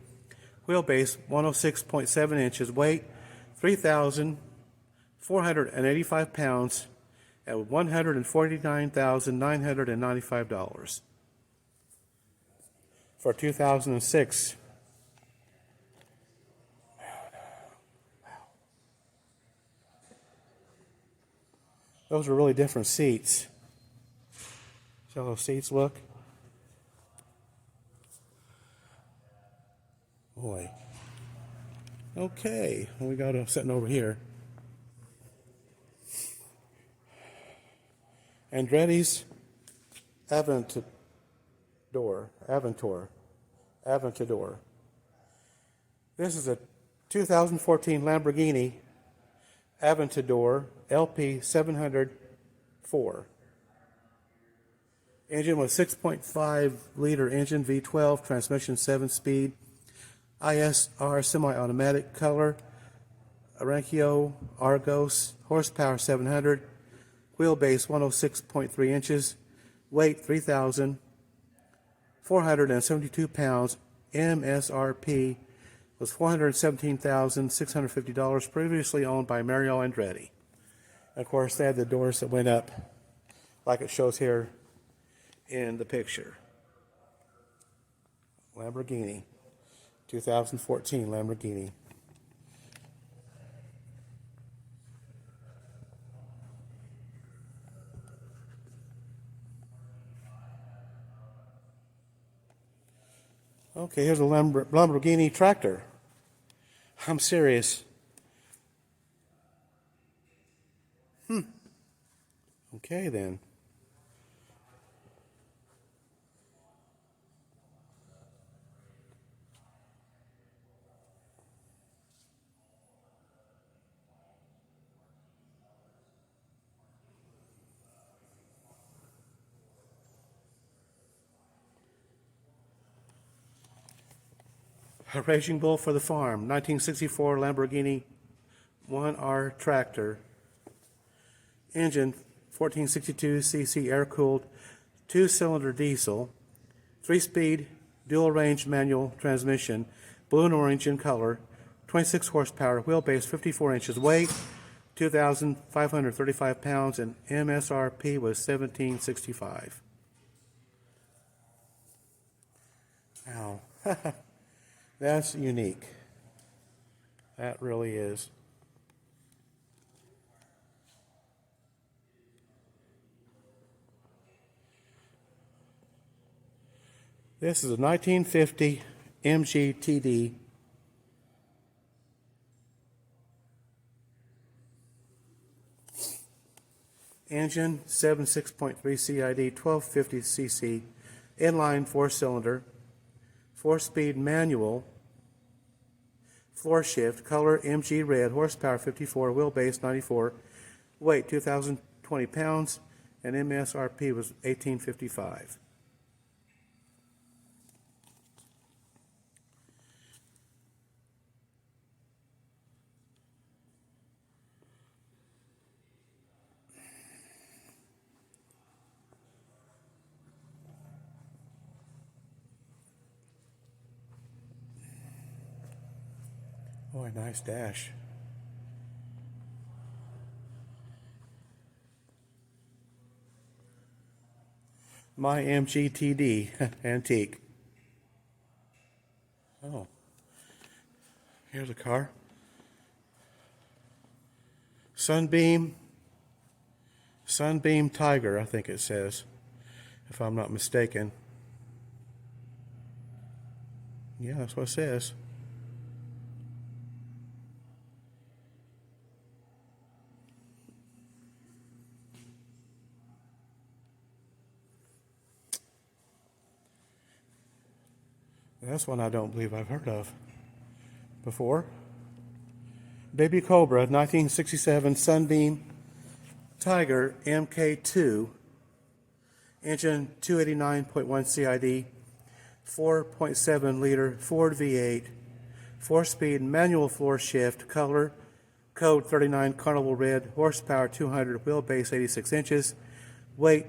wheelbase 106.7 inches, weight 3,485 pounds at $149,995 for 2006. Those are really different seats. See how those seats look? Boy. Okay, we got them sitting over here. Andretti's Aventador. This is a 2014 Lamborghini Aventador LP 704. Engine was 6.5 liter engine, V12, transmission 7-speed, ISR semi-automatic, color Aranccio Argos, horsepower 700, wheelbase 106.3 inches, weight 3,472 pounds, MSRP was $417,650, previously owned by Mario Andretti. Of course, they had the doors that went up, like it shows here in the picture. Lamborghini, 2014 Lamborghini. Okay, here's a Lamborghini tractor. I'm serious. Okay, then. A Raging Bull for the Farm, 1964 Lamborghini 1R tractor. Engine, 1462cc air-cooled, 2-cylinder diesel, 3-speed, dual-range manual transmission, blue and orange in color, 26 horsepower, wheelbase 54 inches, weight 2,535 pounds, and MSRP was $17.65. Wow. That's unique. That really is. This is a 1950 MG TD. Engine 76.3 CID, 1250cc, inline 4-cylinder, 4-speed manual, floor shift, color MG red, horsepower 54, wheelbase 94, weight 2,020 pounds, and MSRP was $18.55. Oh, a nice dash. My MGTD antique. Oh, here's a car. Sunbeam Tiger, I think it says, if I'm not mistaken. Yeah, that's what it says. That's one I don't believe I've heard of before. Baby Cobra, 1967 Sunbeam Tiger MK2, engine 289.1 CID, 4.7 liter Ford V8, 4-speed manual floor shift, color code 39 Carnival red, horsepower 200, wheelbase 86 inches, weight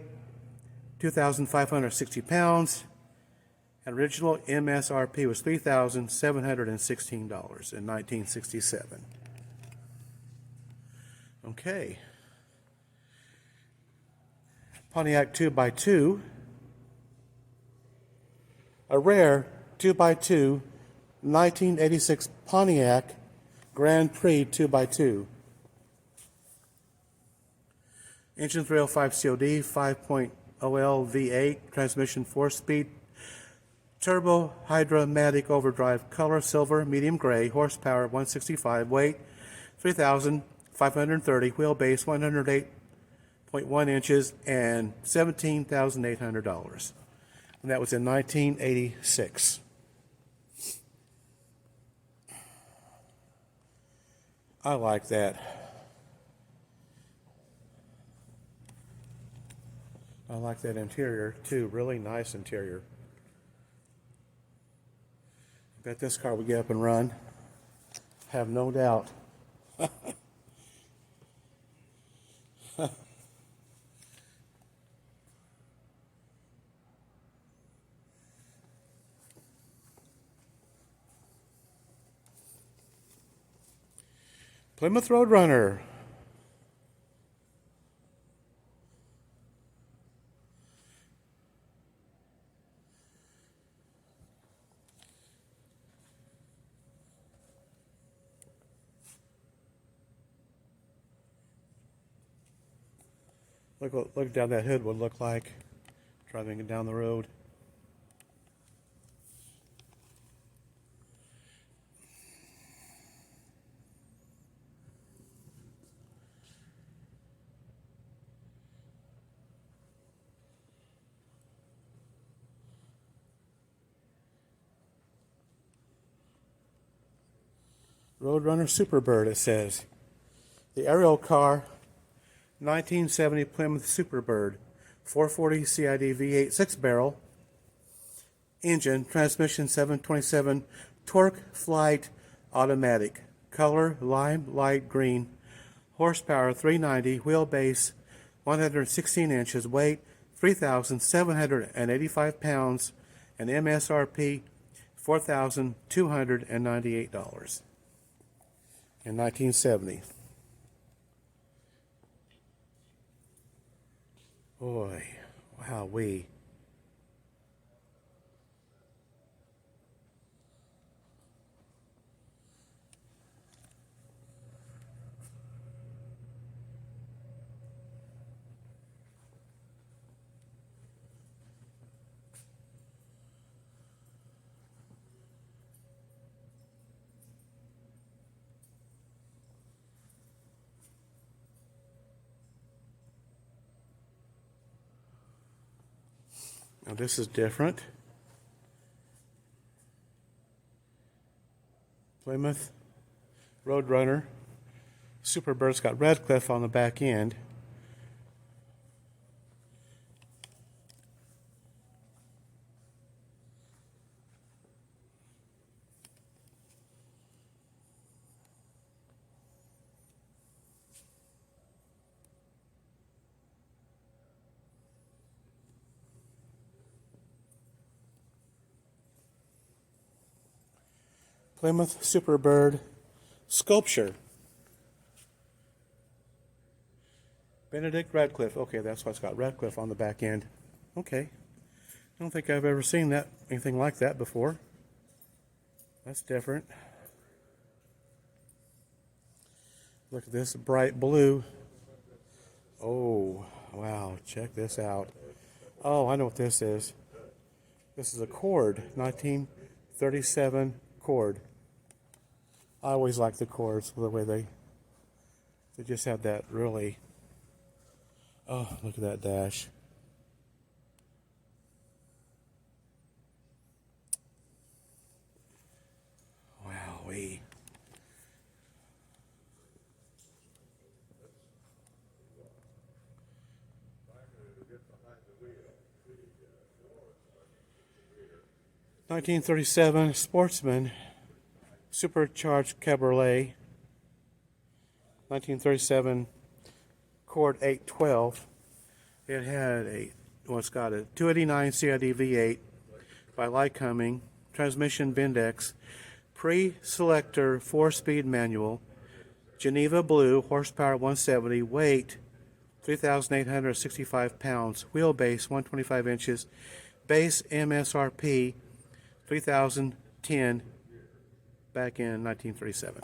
2,560 pounds. Original MSRP was $3,716 in 1967. Okay. Pontiac 2x2. A rare 2x2 1986 Pontiac Grand Prix 2x2. Engine 305 COD, 5.0L V8, transmission 4-speed, turbo Hydra-Matic overdrive, color silver, medium gray, horsepower 165, weight 3,530, wheelbase 108.1 inches, and $17,800. And that was in 1986. I like that. I like that interior too, really nice interior. Bet this car would get up and run. Have no doubt. Plymouth Roadrunner. Look down that hood would look like driving it down the road. Roadrunner Superbird, it says. The aerial car, 1970 Plymouth Superbird, 440 CID V8 6-barrel engine, transmission 727, torque flight automatic, color lime light green, horsepower 390, wheelbase 116 inches, weight 3,785 pounds, and MSRP $4,298 in 1970. Boy, wowee. Now this is different. Plymouth Roadrunner Superbird's got Radcliffe on the back end. Plymouth Superbird sculpture. Benedict Radcliffe. Okay, that's why it's got Radcliffe on the back end. Okay. I don't think I've ever seen that anything like that before. That's different. Look at this bright blue. Oh, wow. Check this out. Oh, I know what this is. This is a Cord, 1937 Cord. I always like the Cords, the way they just have that really. Oh, look at that dash. Wowee. (1937) Sportsman Supercharged Cabriolet. 1937 Cord 812. It had it's got a 289 CID V8 by Lycoming, transmission Vindex, pre-selector 4-speed manual, Geneva blue, horsepower 170, weight 3,865 pounds, wheelbase 125 inches, base MSRP 3,010 back in 1937.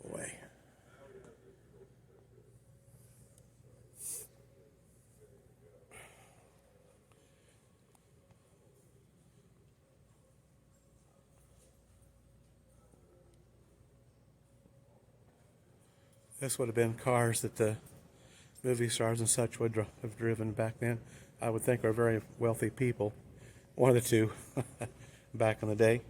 Boy. This would have been cars that the movie stars and such would have driven back then. I would think are very wealthy people. One of the two back in the day.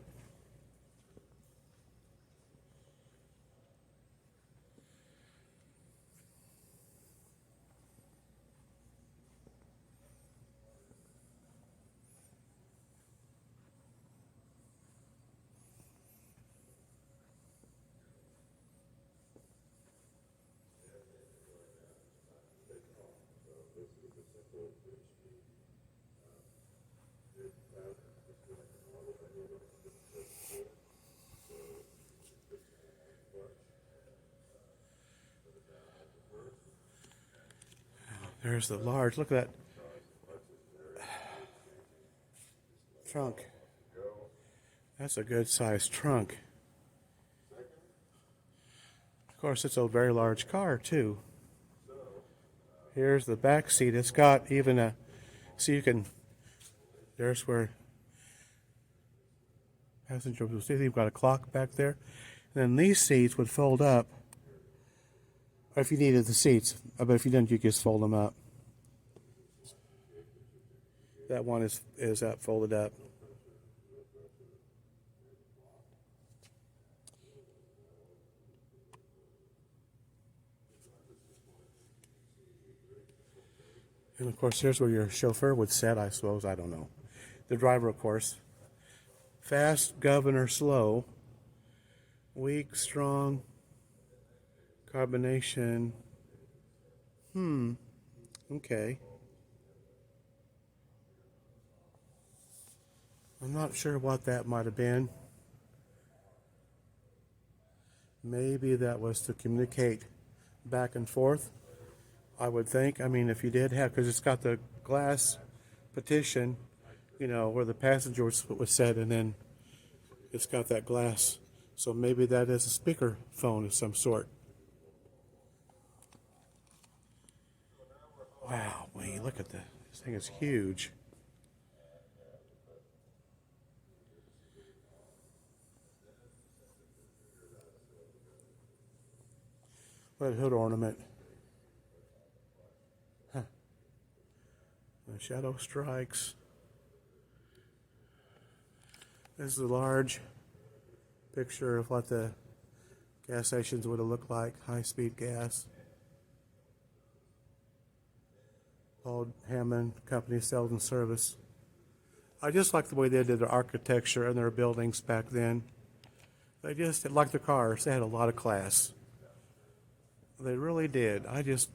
There's the large, look at that trunk. That's a good sized trunk. Of course, it's a very large car too. Here's the back seat. It's got even a, so you can, there's where passenger will see. You've got a clock back there. And then these seats would fold up. Or if you needed the seats, but if you didn't, you just fold them up. That one is up, folded up. And of course, here's where your chauffeur would sit, I suppose. I don't know. The driver, of course. Fast, governor, slow. Weak, strong. Carbonation. Okay. I'm not sure what that might have been. Maybe that was to communicate back and forth, I would think. I mean, if you did have, because it's got the glass partition, you know, where the passenger was set, and then it's got that glass. So maybe that is a speaker phone of some sort. Wow, Wayne, look at that. This thing is huge. What a hood ornament. Huh. The shadow strikes. This is a large picture of what the gas stations would have looked like, high-speed gas. Paul Hammond Company Sales and Service. I just like the way they did their architecture and their buildings back then. They just, like the cars, they had a lot of class. They really did. I just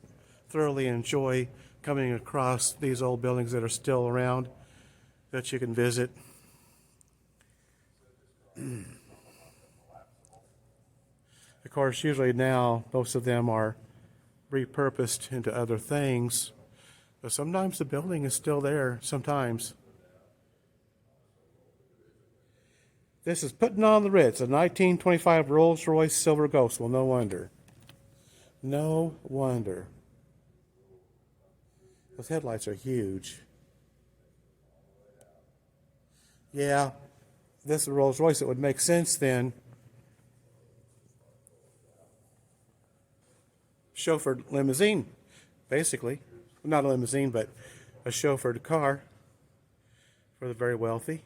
thoroughly enjoy coming across these old buildings that are still around that you can visit. Of course, usually now most of them are repurposed into other things, but sometimes the building is still there, sometimes. This is putting on the Ritz, a 1925 Rolls-Royce Silver Ghost. Well, no wonder. No wonder. Those headlights are huge. Yeah, this is a Rolls-Royce. It would make sense then. Chauffeured limousine, basically. Not a limousine, but a chauffeured car for the very wealthy.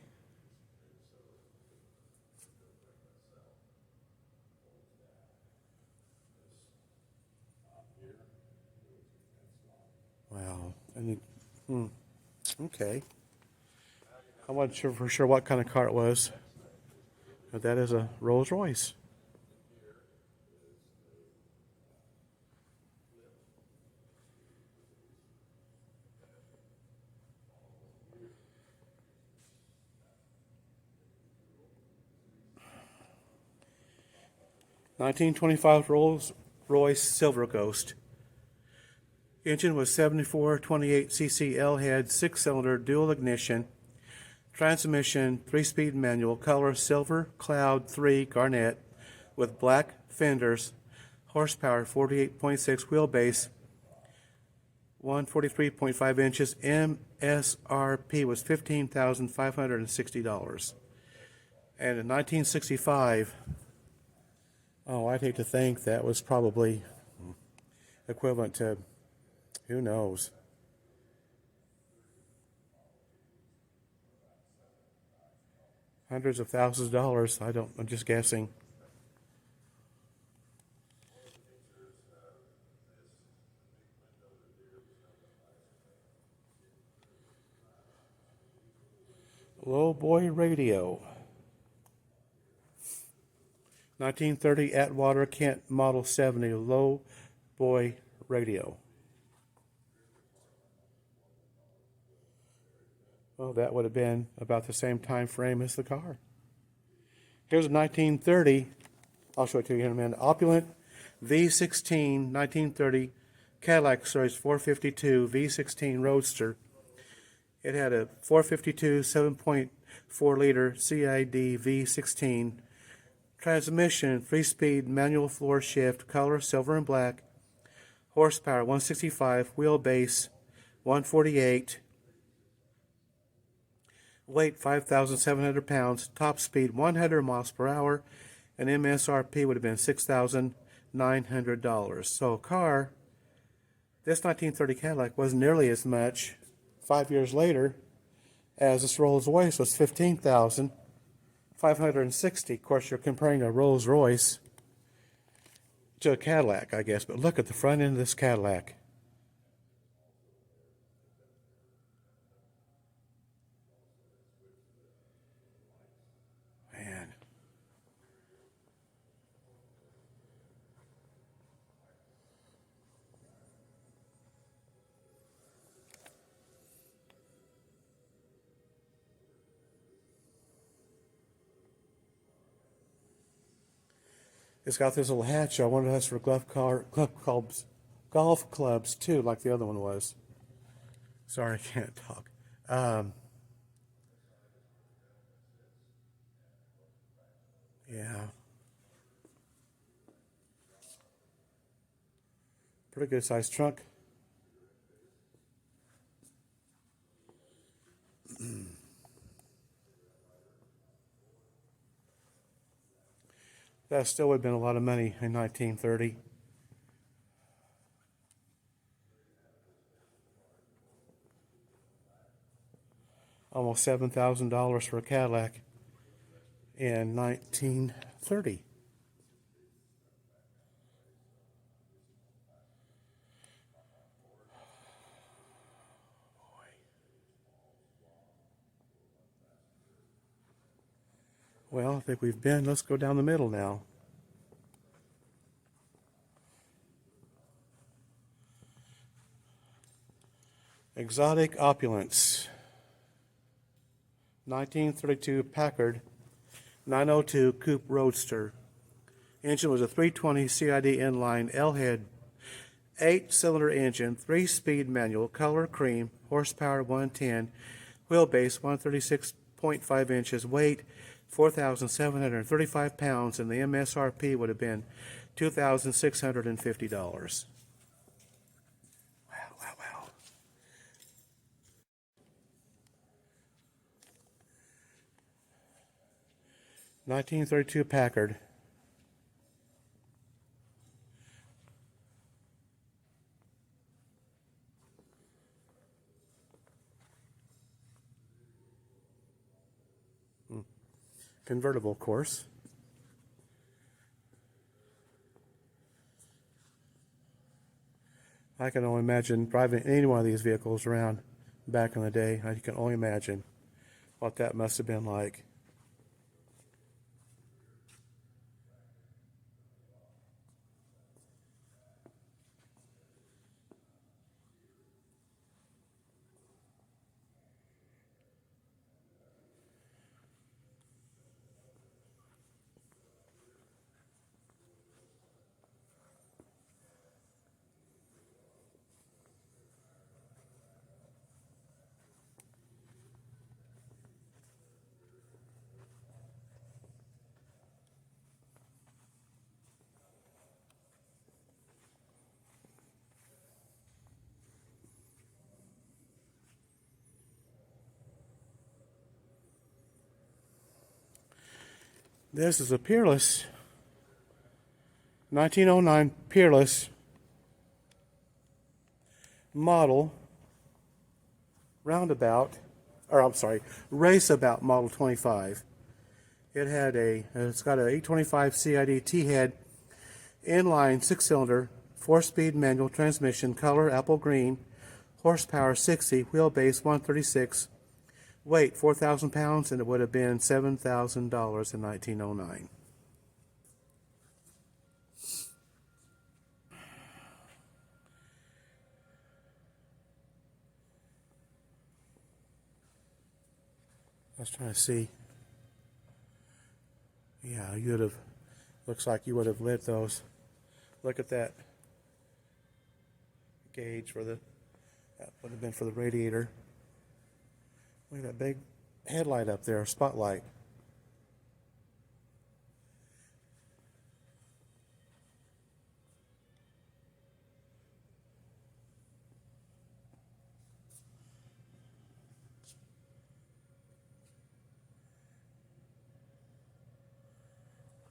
Wow. Okay. I wasn't sure for sure what kind of car it was, but that is a Rolls Royce. (1925) Rolls Royce Silver Ghost. Engine was 7428 cc L head, 6-cylinder, dual ignition. Transmission, 3-speed manual, color silver, cloud 3, garnet, with black fenders, horsepower 48.6, wheelbase 143.5 inches, MSRP was $15,560. And in 1965, oh, I'd hate to think that was probably equivalent to, who knows, hundreds of thousands of dollars. I'm just guessing. Lowboy radio. 1930 Atwater Kent Model 70 Lowboy radio. Well, that would have been about the same time frame as the car. Here's a 1930, I'll show it to you in a minute, opulent V16 1930 Cadillac Series 452 V16 Roadster. It had a 452 7.4 liter CID V16 transmission, 3-speed manual floor shift, color silver and black, horsepower 165, wheelbase 148, weight 5,700 pounds, top speed 100 miles per hour, and MSRP would have been $6,900. So a car, this 1930 Cadillac wasn't nearly as much 5 years later as this Rolls Royce was $15,560. Of course, you're comparing a Rolls Royce to a Cadillac, I guess, but look at the front end of this Cadillac. It's got this little hatch. I wonder if that's for golf clubs too, like the other one was. Sorry, I can't talk. Yeah. Pretty good sized trunk. That still would have been a lot of money in 1930. Almost $7,000 for a Cadillac in 1930. Well, I think we've been. Let's go down the middle now. Exotic Opulence. 1932 Packard 902 Coupe Roadster. Engine was a 320 CID inline L-head 8-cylinder engine, 3-speed manual, color cream, horsepower 110, wheelbase 136.5 inches, weight 4,735 pounds, and the MSRP would have been $2,650. Wow, wow, wow. (1932) Packard. Convertible, of course. I can only imagine driving any one of these vehicles around back in the day. I can only imagine what that must have been like. This is a Peerless, 1909 Peerless model roundabout, or I'm sorry, raceabout model 25. It's got a 825 CID T-head, inline 6-cylinder, 4-speed manual transmission, color apple green, horsepower 60, wheelbase 136, weight 4,000 pounds, and it would have been $7,000 in 1909. I was trying to see. Yeah, you would have, looks like you would have lit those. Look at that gauge for that would have been for the radiator. Look at that big headlight up there, spotlight.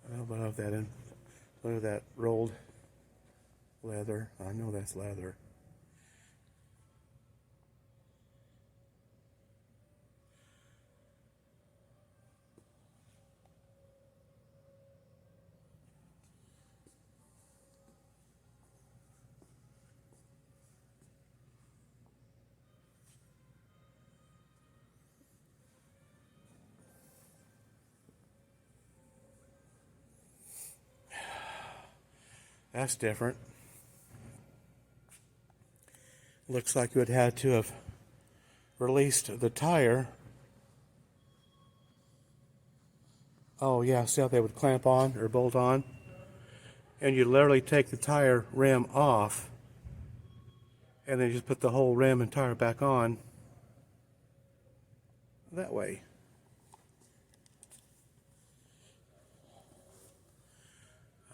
I don't know if that in. Look at that rolled leather. I know that's leather. That's different. Looks like you would have had to have released the tire. Oh yeah, see how they would clamp on or bolt on? and you literally take the tire rim off, and then you just put the whole rim and tire back on that way.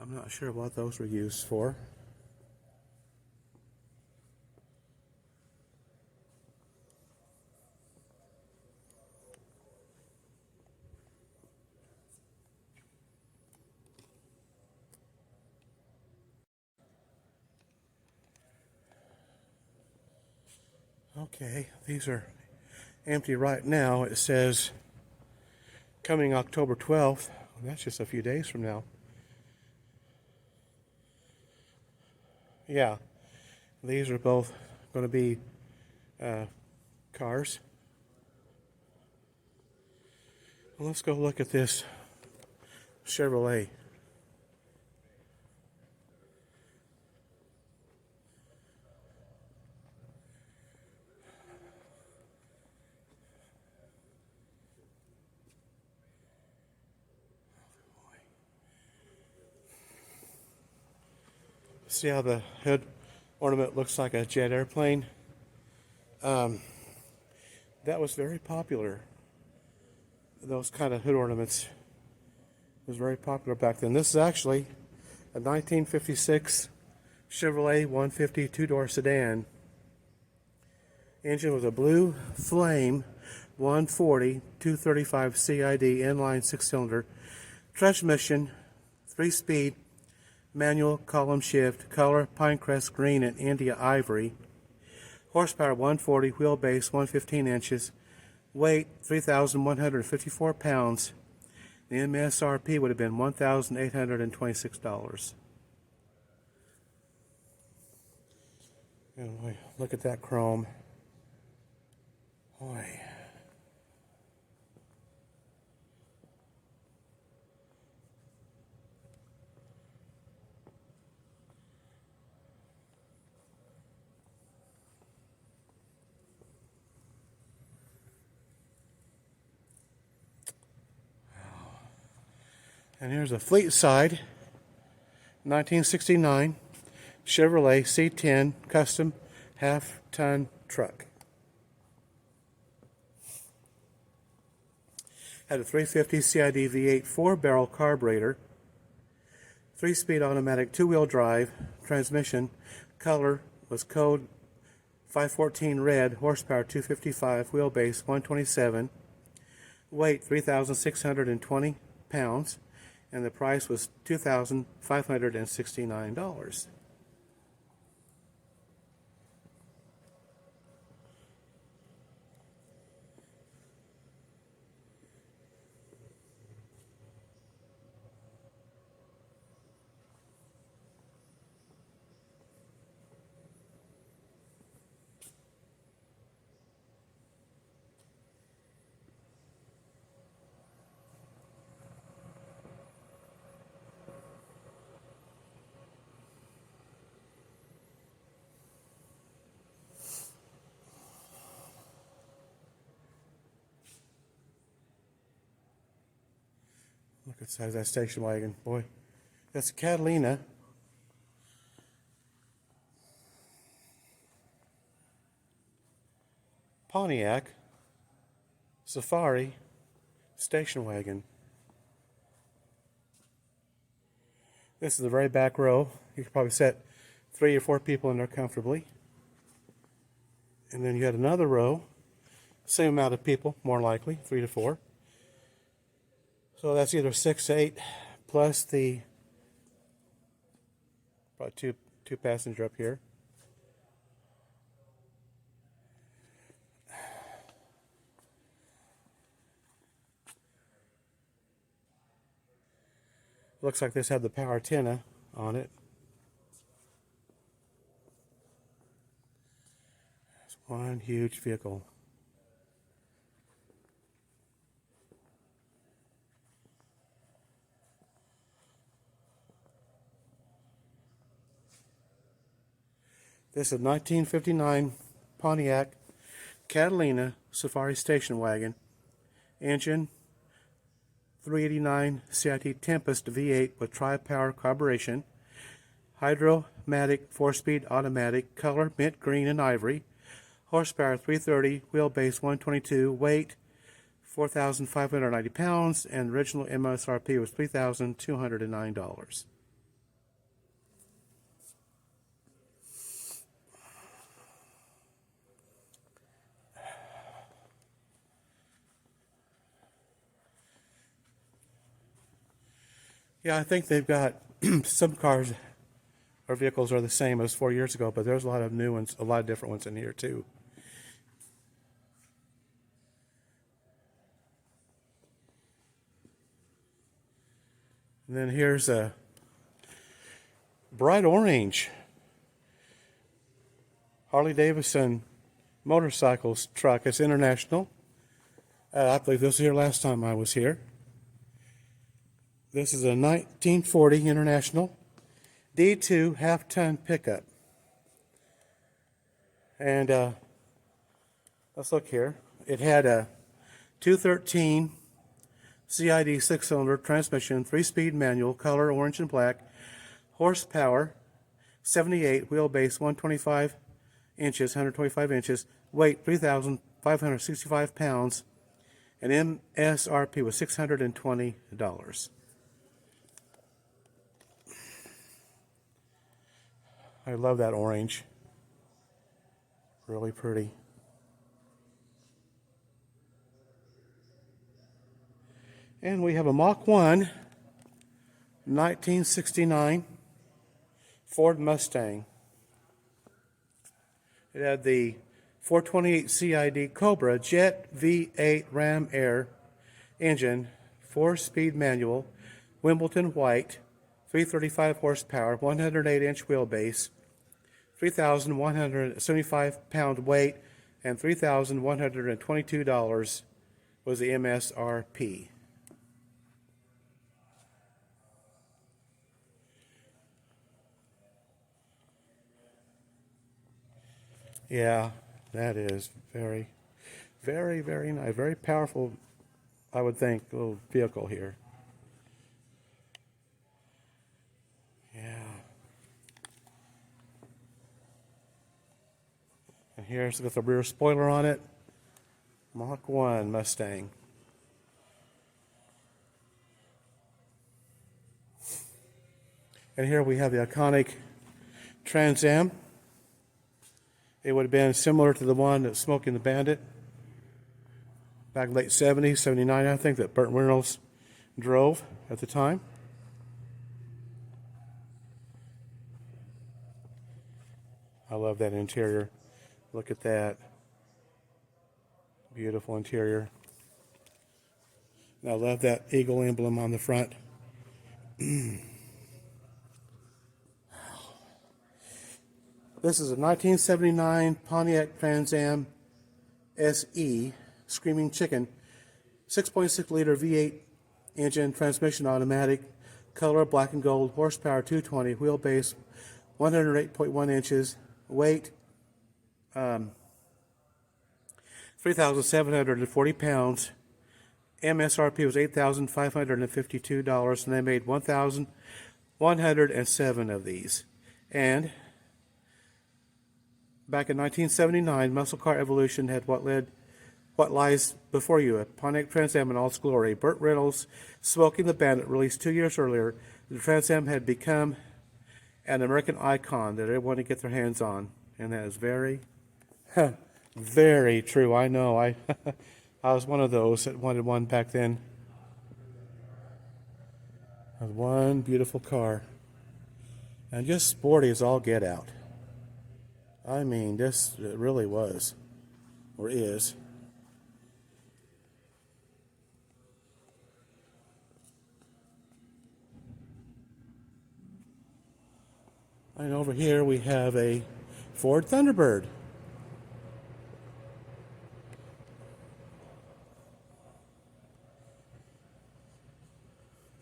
I'm not sure what those were used for. Okay, these are empty right now. It says coming October 12th. That's just a few days from now. Yeah, these are both going to be cars. Well, let's go look at this Chevrolet. See how the hood ornament looks like a jet airplane? That was very popular. Those kind of hood ornaments was very popular back then. This is actually a 1956 Chevrolet 150 two-door sedan. Engine was a blue flame 140 235 CID inline six-cylinder. Transmission 3-speed manual column shift, color Pinecrest green and India ivory. Horsepower 140, wheelbase 115 inches, weight 3,154 pounds. The MSRP would have been $1,826. Anyway, look at that chrome. Boy. And here's a fleet side 1969 Chevrolet C10 custom half-ton truck. Had a 350 CID V8 4-barrel carburetor, 3-speed automatic 2-wheel drive, transmission, color was code 514 red, horsepower 255, wheelbase 127, weight 3,620 pounds, and the price was $2,569. Look at the size of that station wagon. Boy, that's a Catalina. Pontiac Safari station wagon. This is the very back row. You could probably set 3 or 4 people in there comfortably. And then you had another row, same amount of people, more likely, 3 to 4. So that's either 6 to 8 plus the probably two passenger up here. Looks like this had the power antenna on it. It's one huge vehicle. This is a 1959 Pontiac Catalina Safari station wagon. Engine 389 CIT Tempest V8 with tri-power carburation. Hydromatic 4-speed automatic, color mint green and ivory, horsepower 330, wheelbase 122, weight 4,590 pounds, and original MSRP was $3,209. Yeah, I think they've got some cars or vehicles are the same as 4 years ago, but there's a lot of new ones, a lot of different ones in here too. And then here's a bright orange Harley Davidson motorcycles truck. It's international. I believe this was here last time I was here. This is a 1940 International D2 half-ton pickup. And let's look here. It had a 213 CID 6-cylinder transmission, 3-speed manual, color orange and black, horsepower 78, wheelbase 125 inches, 125 inches, weight 3,565 pounds, and MSRP was $620. I love that orange. Really pretty. And we have a Mach 1 1969 Ford Mustang. It had the 428 CID Cobra Jet V8 Ram Air engine, 4-speed manual, Wimbledon white, 335 horsepower, 108-inch wheelbase, 3,175 pound weight, and $3,122 was the MSRP. Yeah, that is very, very, very nice. Very powerful, I would think, little vehicle here. Yeah. And here's got the rear spoiler on it. Mach 1 Mustang. And here we have the iconic Trans Am. It would have been similar to the one that Smokey and the Bandit back in the late 70s, 79, I think, that Burt Reynolds drove at the time. I love that interior. Look at that. Beautiful interior. And I love that eagle emblem on the front. This is a 1979 Pontiac Trans Am SE Screaming Chicken, 6.6 liter V8 engine, transmission automatic, color black and gold, horsepower 220, wheelbase 108.1 inches, weight 3,740 pounds. MSRP was $8,552, and they made 1,107 of these. And back in 1979, Muscle Car Evolution had what lies before you, a Pontiac Trans Am in all its glory. Burt Reynolds, Smokey and the Bandit, released 2 years earlier. The Trans Am had become an American icon that everyone would get their hands on, and that is very, very true. I know. I was one of those that wanted one back then. One beautiful car, and just sporty as all get out. I mean, this really was, or is. And over here we have a Ford Thunderbird.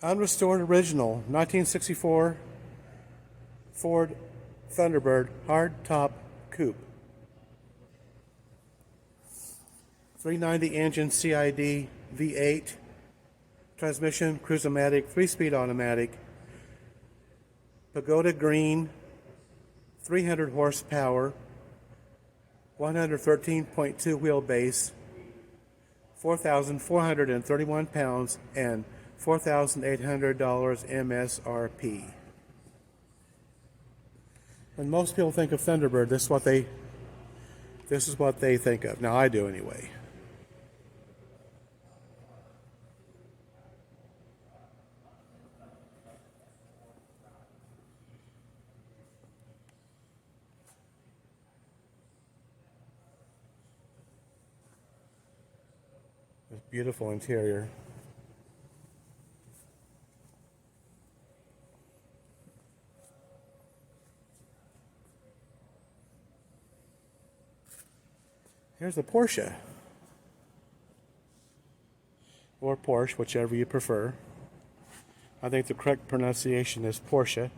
Unrestored original 1964 Ford Thunderbird hardtop coupe. 390 engine CID V8 transmission, Cruise-O-Matic, 3-speed automatic. Pagoda Green, 300 horsepower, 113.2 wheelbase, 4,431 pounds, and $4,800 MSRP. When most people think of Thunderbird, this is what they think of. Now I do anyway. This beautiful interior. Here's the Porsche, or Porsche, whichever you prefer. I think the correct pronunciation is Porsche.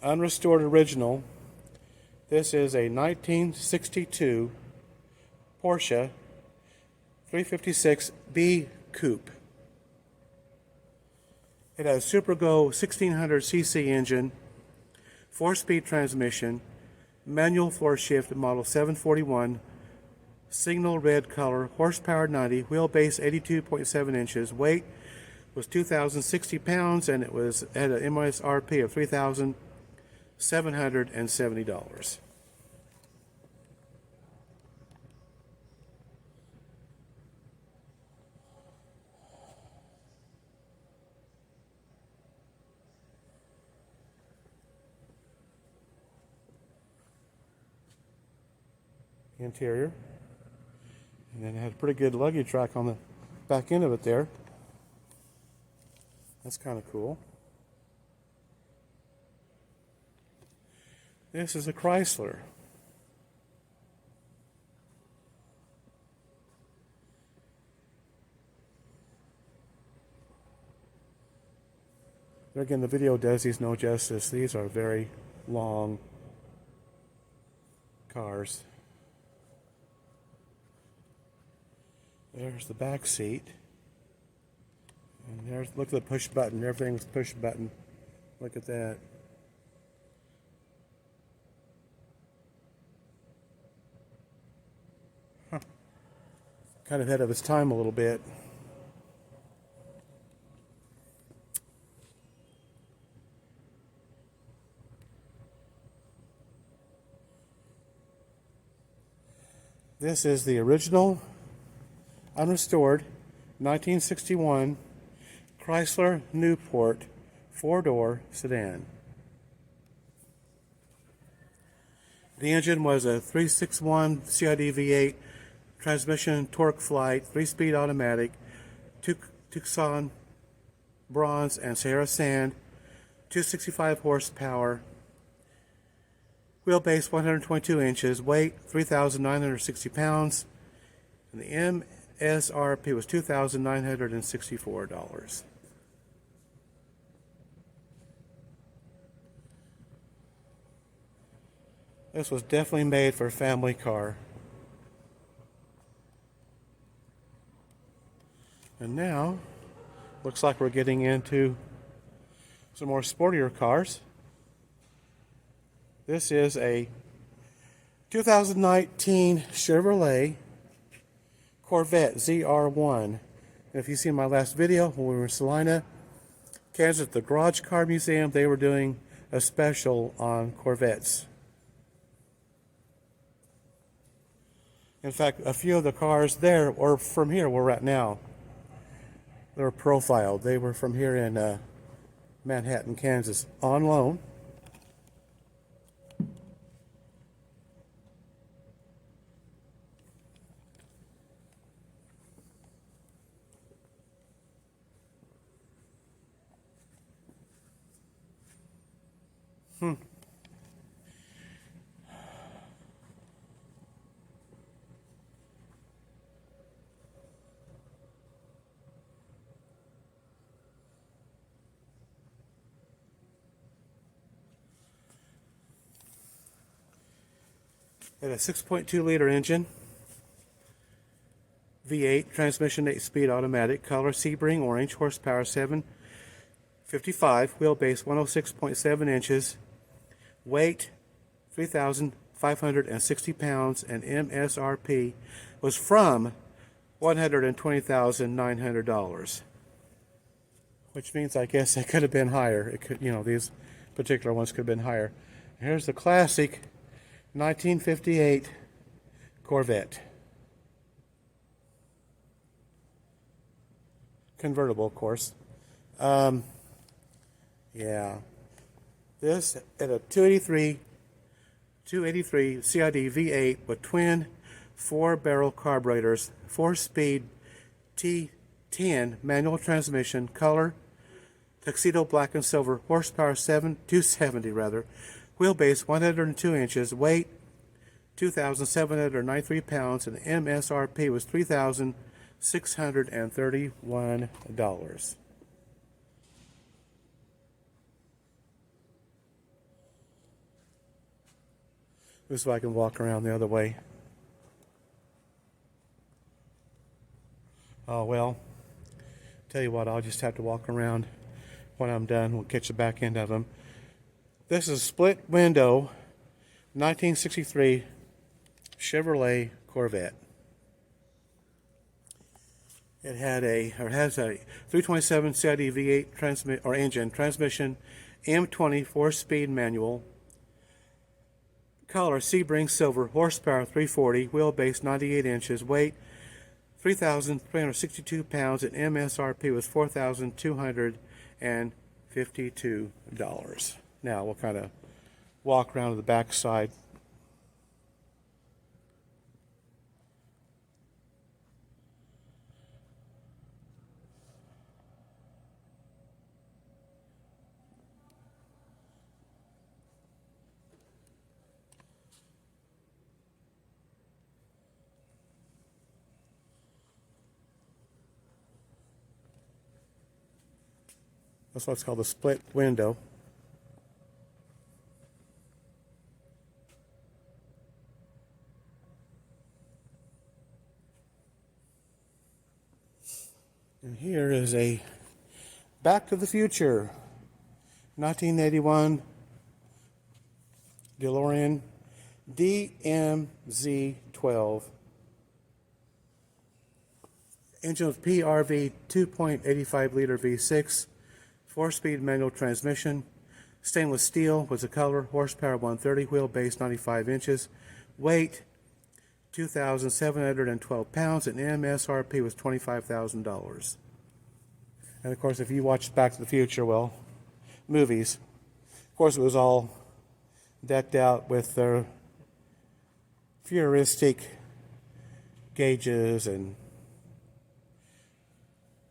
Unrestored original. This is a 1962 Porsche 356B Coupe. It has Supergo 1600cc engine, 4-speed transmission, manual floor shift model 741, signal red color, horsepower 90, wheelbase 82.7 inches, weight was 2,060 pounds, and it had an MSRP of $3,770. Interior, and then it had a pretty good luggage rack on the back end of it there. That's kind of cool. This is a Chrysler. There again, the video does these no justice. These are very long cars. There's the back seat. And look at the push button. Everything's push button. Look at that. Kind of ahead of its time a little bit. This is the original, unrestored, 1961 Chrysler Newport 4-door sedan. The engine was a 361 CID V8 transmission, torque flight, 3-speed automatic, Tucson bronze and Sahara sand, 265 horsepower, wheelbase 122 inches, weight 3,960 pounds, and the MSRP was $2,964. This was definitely made for a family car. And now, looks like we're getting into some more sportier cars. This is a 2019 Chevrolet Corvette ZR1. And if you see my last video when we were in Salina, Kansas, at the Garage Car Museum, they were doing a special on Corvettes. In fact, a few of the cars there were from here where we're at now. They were profiled. They were from here in Manhattan, Kansas, on loan. It had a 6.2 liter engine, V8, transmission 8-speed automatic, color Sebring orange, horsepower 755, wheelbase 106.7 inches, weight 3,560 pounds, and MSRP was from $120,900, which means I guess it could have been higher. It could, these particular ones could have been higher. Here's the classic 1958 Corvette. Convertible, of course. Yeah. This at a 283 CID V8 with twin 4-barrel carburetors, 4-speed T10 manual transmission, color tuxedo black and silver, horsepower 270 rather, wheelbase 102 inches, weight 2,793 pounds, and MSRP was $3,631. This is so I can walk around the other way. Oh, well, tell you what, I'll just have to walk around when I'm done. We'll catch the back end of them. This is a split window 1963 Chevrolet Corvette. It has a 327 CID V8 engine, transmission M20 4-speed manual, color Sebring silver, horsepower 340, wheelbase 98 inches, weight 3,362 pounds, and MSRP was $4,252. Now we'll kind of walk around to the back side. That's what's called a split window. And here is a Back to the Future 1981 DeLorean DMZ-12. Engine of PRV 2.85 liter V6, 4-speed manual transmission, stainless steel was the color, horsepower 130, wheelbase 95 inches, weight 2,712 pounds, and MSRP was $25,000. And of course, if you watch Back to the Future, well, movies, of course, it was all decked out with their futuristic gauges and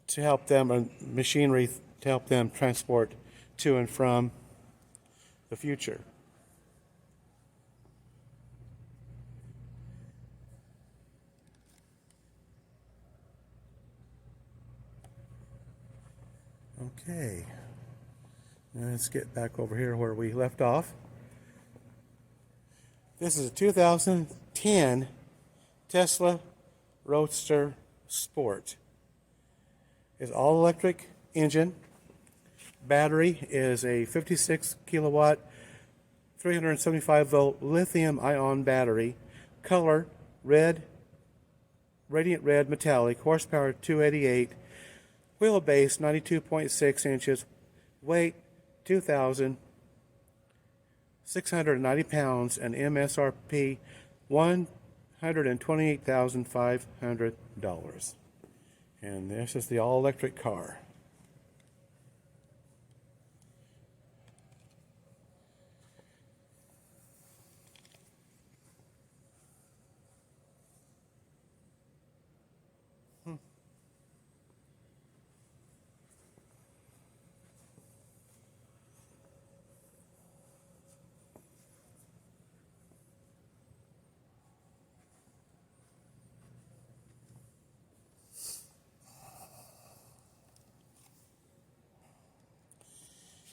to help them, and machinery to help them transport to and from the future. Okay, now let's get back over here where we left off. This is a 2010 Tesla Roadster Sport. It's all electric engine. Battery is a 56 kilowatt, 375 volt lithium ion battery. Color red, radiant red metallic, horsepower 288, wheelbase 92.6 inches, weight 2,690 pounds, and MSRP $128,500. And this is the all-electric car.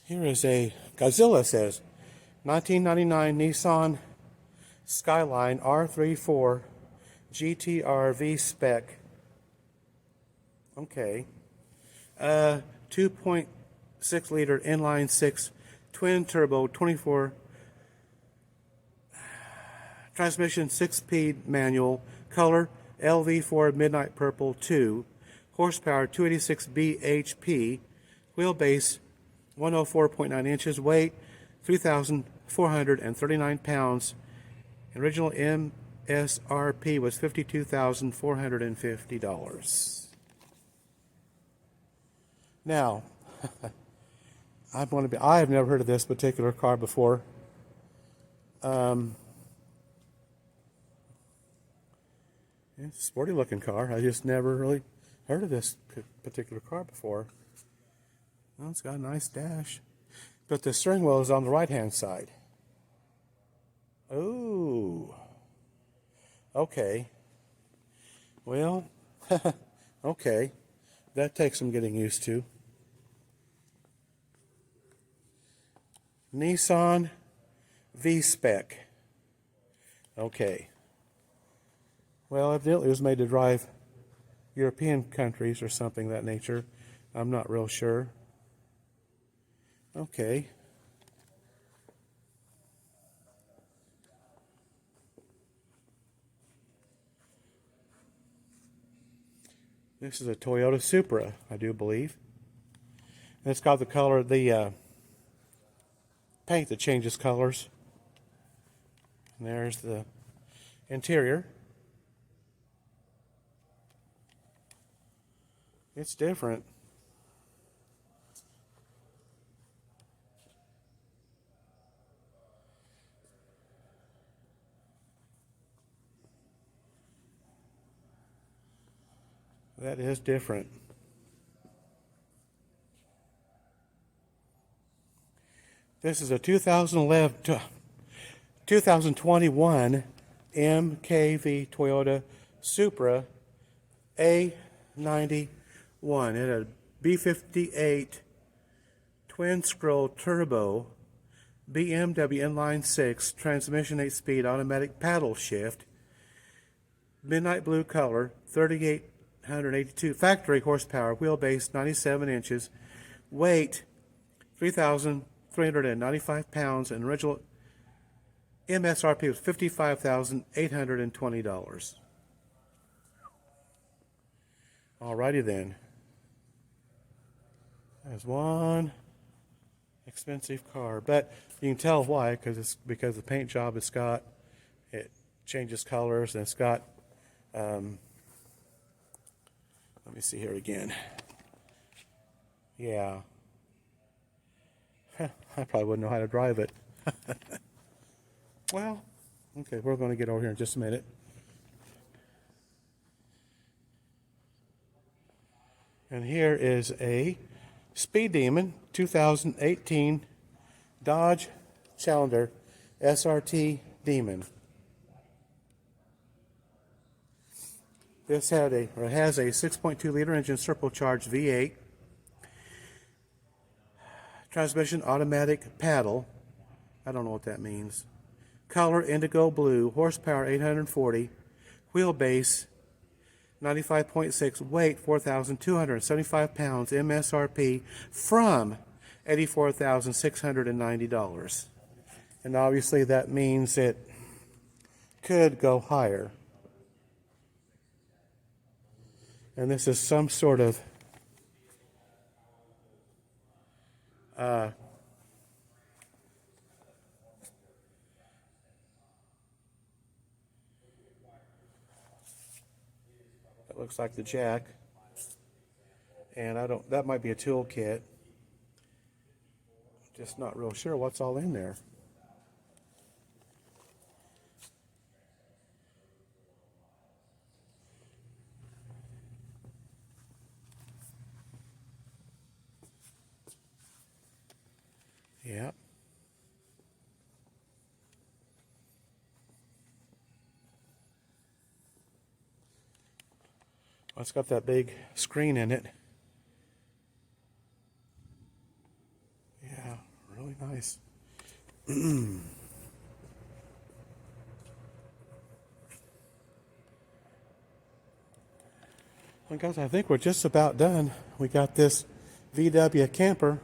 Here is a Godzilla, says 1999 Nissan Skyline R34 GTR V-Spec Okay. 2.6 liter inline six twin turbo 24 transmission 6-speed manual, color LV4 Midnight Purple 2, horsepower 286 bhp, wheelbase 104.9 inches, weight 3,439 pounds. Original MSRP was $52,450. Now, I have never heard of this particular car before. It's a sporty looking car. I just never really heard of this particular car before. Well, it's got a nice dash. But the steering wheel is on the right hand side. Ooh. Okay. Well, okay. That takes some getting used to. Nissan V-Spec. Okay. Well, evidently it was made to drive European countries or something of that nature. I'm not real sure. Okay. This is a Toyota Supra, I do believe. And it's got the color, the paint that changes colors. And there's the interior. It's different. That is different. This is a 2021 MKV Toyota Supra A91. It had a B58 twin scroll turbo BMW inline 6 transmission 8-speed automatic paddle shift, midnight blue color, 3,882 factory horsepower, wheelbase 97 inches, weight 3,395 pounds, and original MSRP was $55,820. Alrighty then. There's one expensive car, but you can tell why, because the paint job it's got, it changes colors, and it's got let me see here again. Yeah. I probably wouldn't know how to drive it. Well, okay, we're going to get over here in just a minute. And here is a Speed Demon 2018 Dodge Challenger SRT Demon. This has a 6.2 liter engine, turbocharged V8. Transmission automatic paddle. I don't know what that means. Color indigo blue. Horsepower 840. Wheelbase 95.6. Weight 4,275 pounds. MSRP from $84,690. And obviously that means it could go higher. And this is some sort of it looks like the jack, and that might be a tool kit. Just not real sure what's all in there. Yeah. Well, it's got that big screen in it. Yeah, really nice. Well, guys, I think we're just about done. We got this VW camper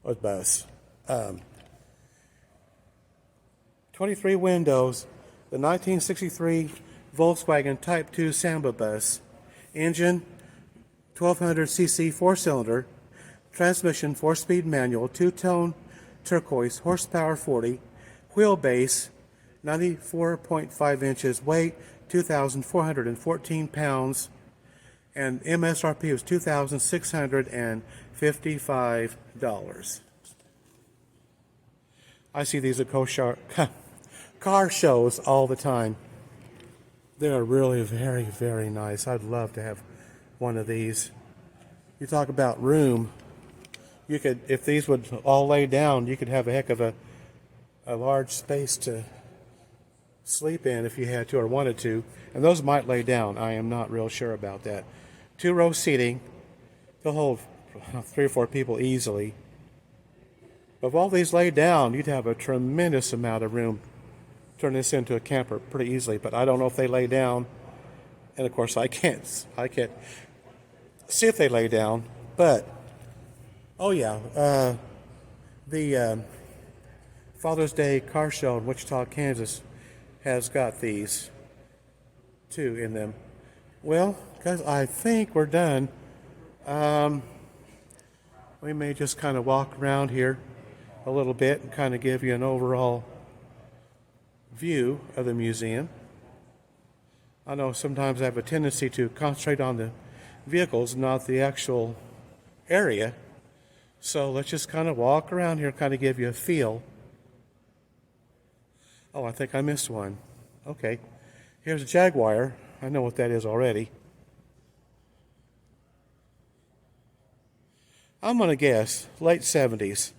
or bus. 23 windows, the 1963 Volkswagen Type 2 Samba bus. Engine, 1200cc four-cylinder. Transmission, 4-speed manual, two-tone turquoise, horsepower 40. Wheelbase, 94.5 inches. Weight, 2,414 pounds. And MSRP was $2,655. I see these at car shows all the time. They are really very, very nice. I'd love to have one of these. You talk about room. You could, if these would all lay down, you could have a heck of a large space to sleep in if you had to or wanted to. And those might lay down. I am not real sure about that. 2-row seating. They'll hold 3 or 4 people easily. But if all these lay down, you'd have a tremendous amount of room. Turn this into a camper pretty easily. But I don't know if they lay down. And of course, I can't see if they lay down. But oh yeah, the Father's Day car show in Wichita, Kansas has got these too in them. Well, guys, I think we're done. We may just kind of walk around here a little bit and kind of give you an overall view of the museum. I know sometimes I have a tendency to concentrate on the vehicles, not the actual area. So let's just kind of walk around here, kind of give you a feel. Oh, I think I missed one. Okay. Here's a Jaguar. I know what that is already. I'm going to guess late 70s.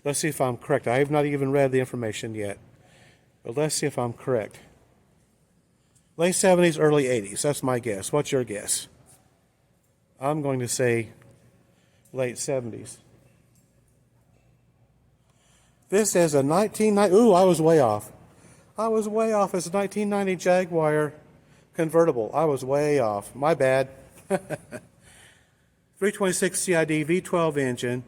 Let's see if I'm correct. I have not even read the information yet. But let's see if I'm correct. Late 70s, early 80s. That's my guess. What's your guess? I'm going to say late 70s. This is a 1990. Ooh, I was way off. I was way off. It's a 1990 Jaguar convertible. I was way off. My bad. 326 CID V12 engine,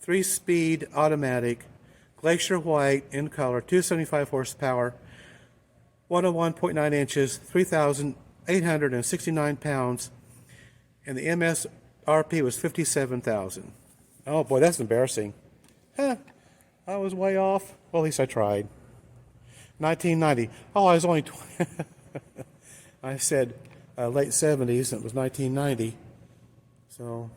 3-speed automatic, glacier white in color, 275 horsepower, 101.9 inches, 3,869 pounds, and the MSRP was $57,000. Oh boy, that's embarrassing. I was way off. Well, at least I tried. 1990. Oh, I was only 20. I said late 70s, and it was 1990. So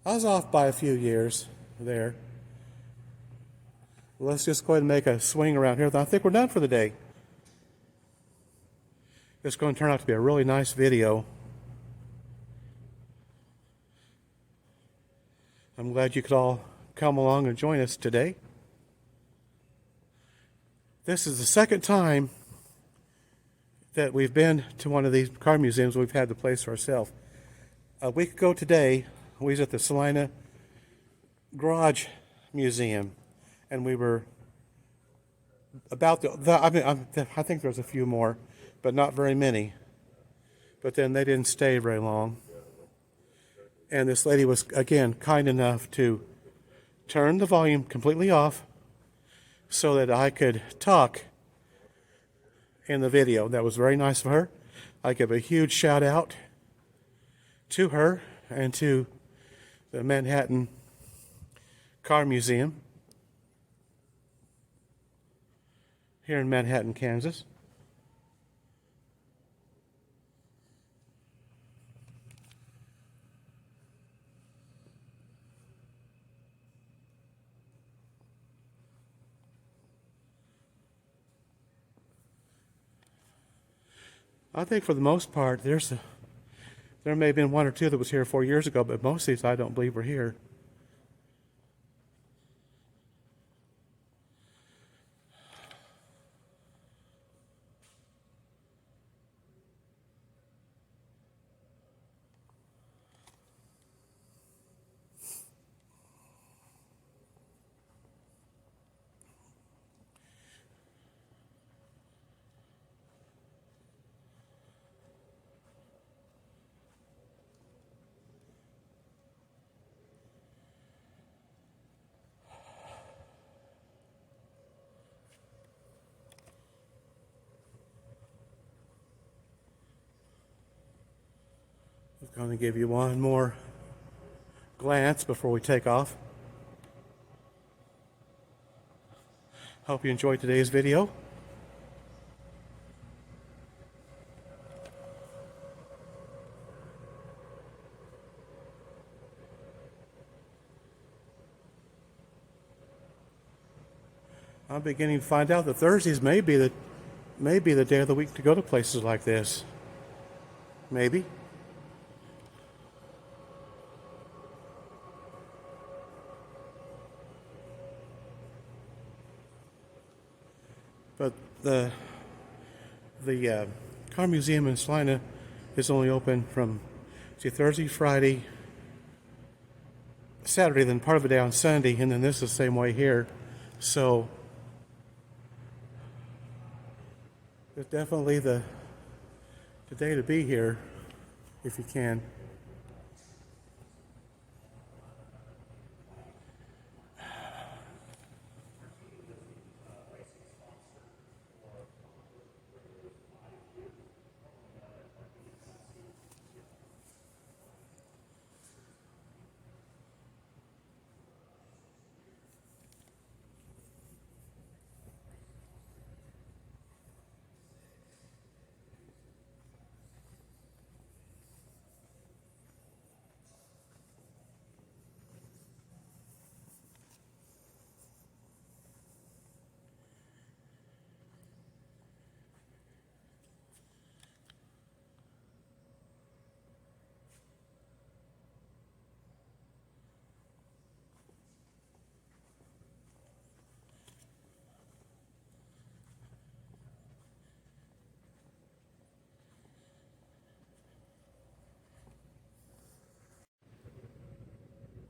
I was off by a few years there. Let's just go ahead and make a swing around here. I think we're done for the day. It's going to turn out to be a really nice video. I'm glad you could all come along and join us today. This is the second time that we've been to one of these car museums. We've had the place to ourselves. A week ago today, we was at the Salina Garage Museum, and we were about I think there's a few more, but not very many. But then they didn't stay very long. And this lady was, again, kind enough to turn the volume completely off so that I could talk in the video. That was very nice of her. I give a huge shout out to her and to the Manhattan Car Museum here in Manhattan, Kansas. I think for the most part, there may have been one or two that was here 4 years ago, but most of these I don't believe were here. Going to give you one more glance before we take off. Hope you enjoyed today's video. I'm beginning to find out that Thursdays may be the day of the week to go to places like this. Maybe. But the car museum in Salina is only open from Thursday, Friday, Saturday, then part of the day on Sunday, and then this is the same way here. So it's definitely the day to be here if you can.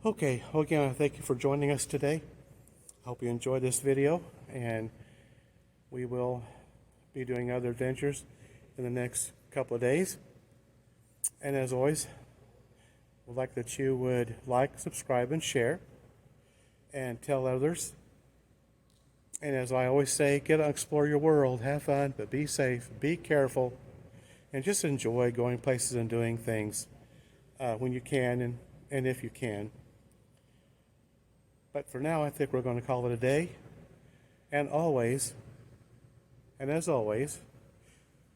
Okay, well, again, thank you for joining us today. Hope you enjoyed this video, and we will be doing other adventures in the next couple of days. And as always, we'd like that you would like, subscribe, and share, and tell others. And as I always say, get out and explore your world, have fun, but be safe, be careful, and just enjoy going places and doing things when you can and if you can. But for now, I think we're going to call it a day. And as always,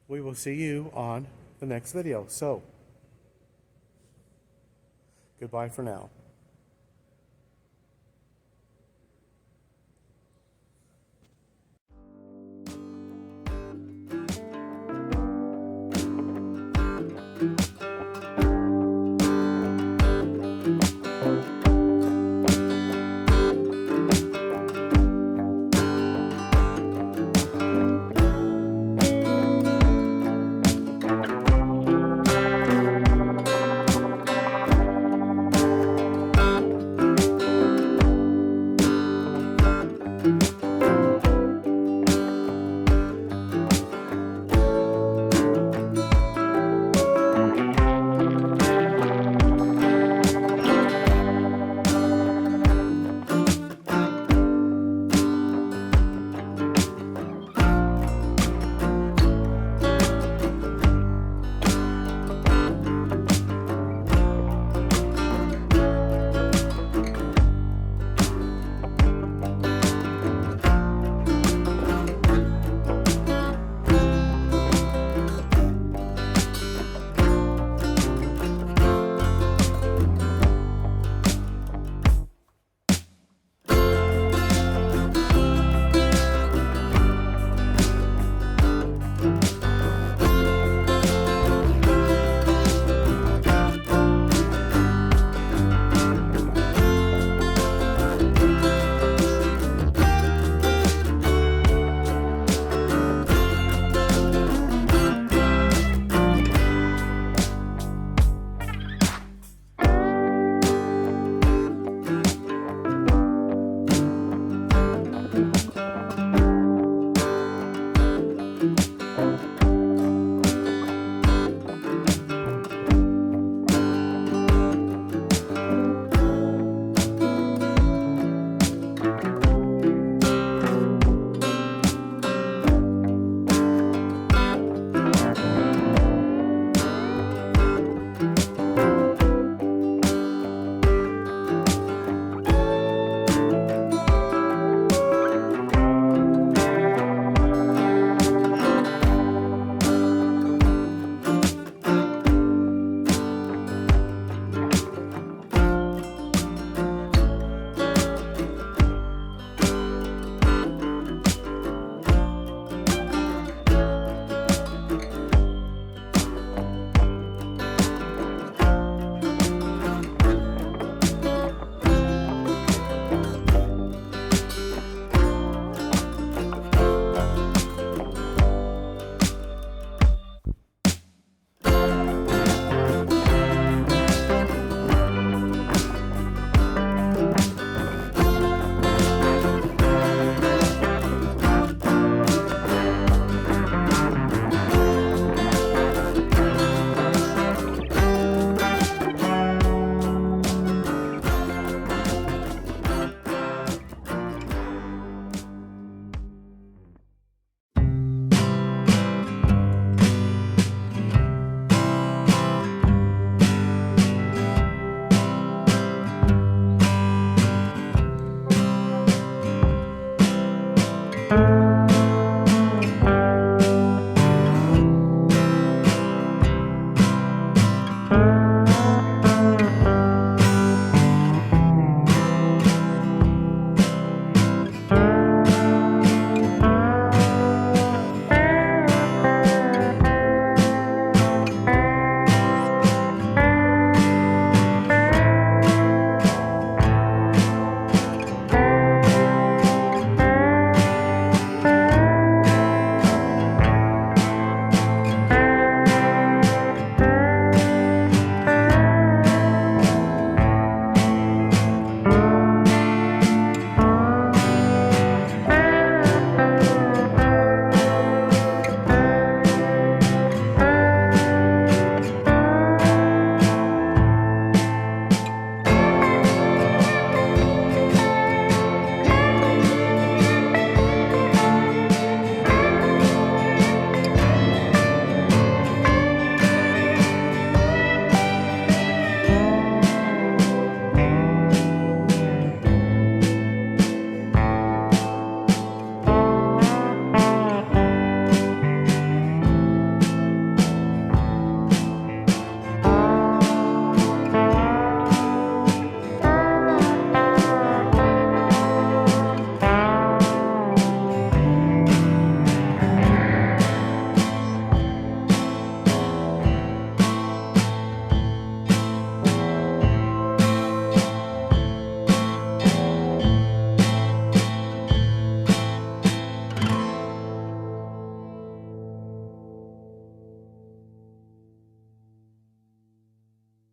we will see you on the next video. So, goodbye for now.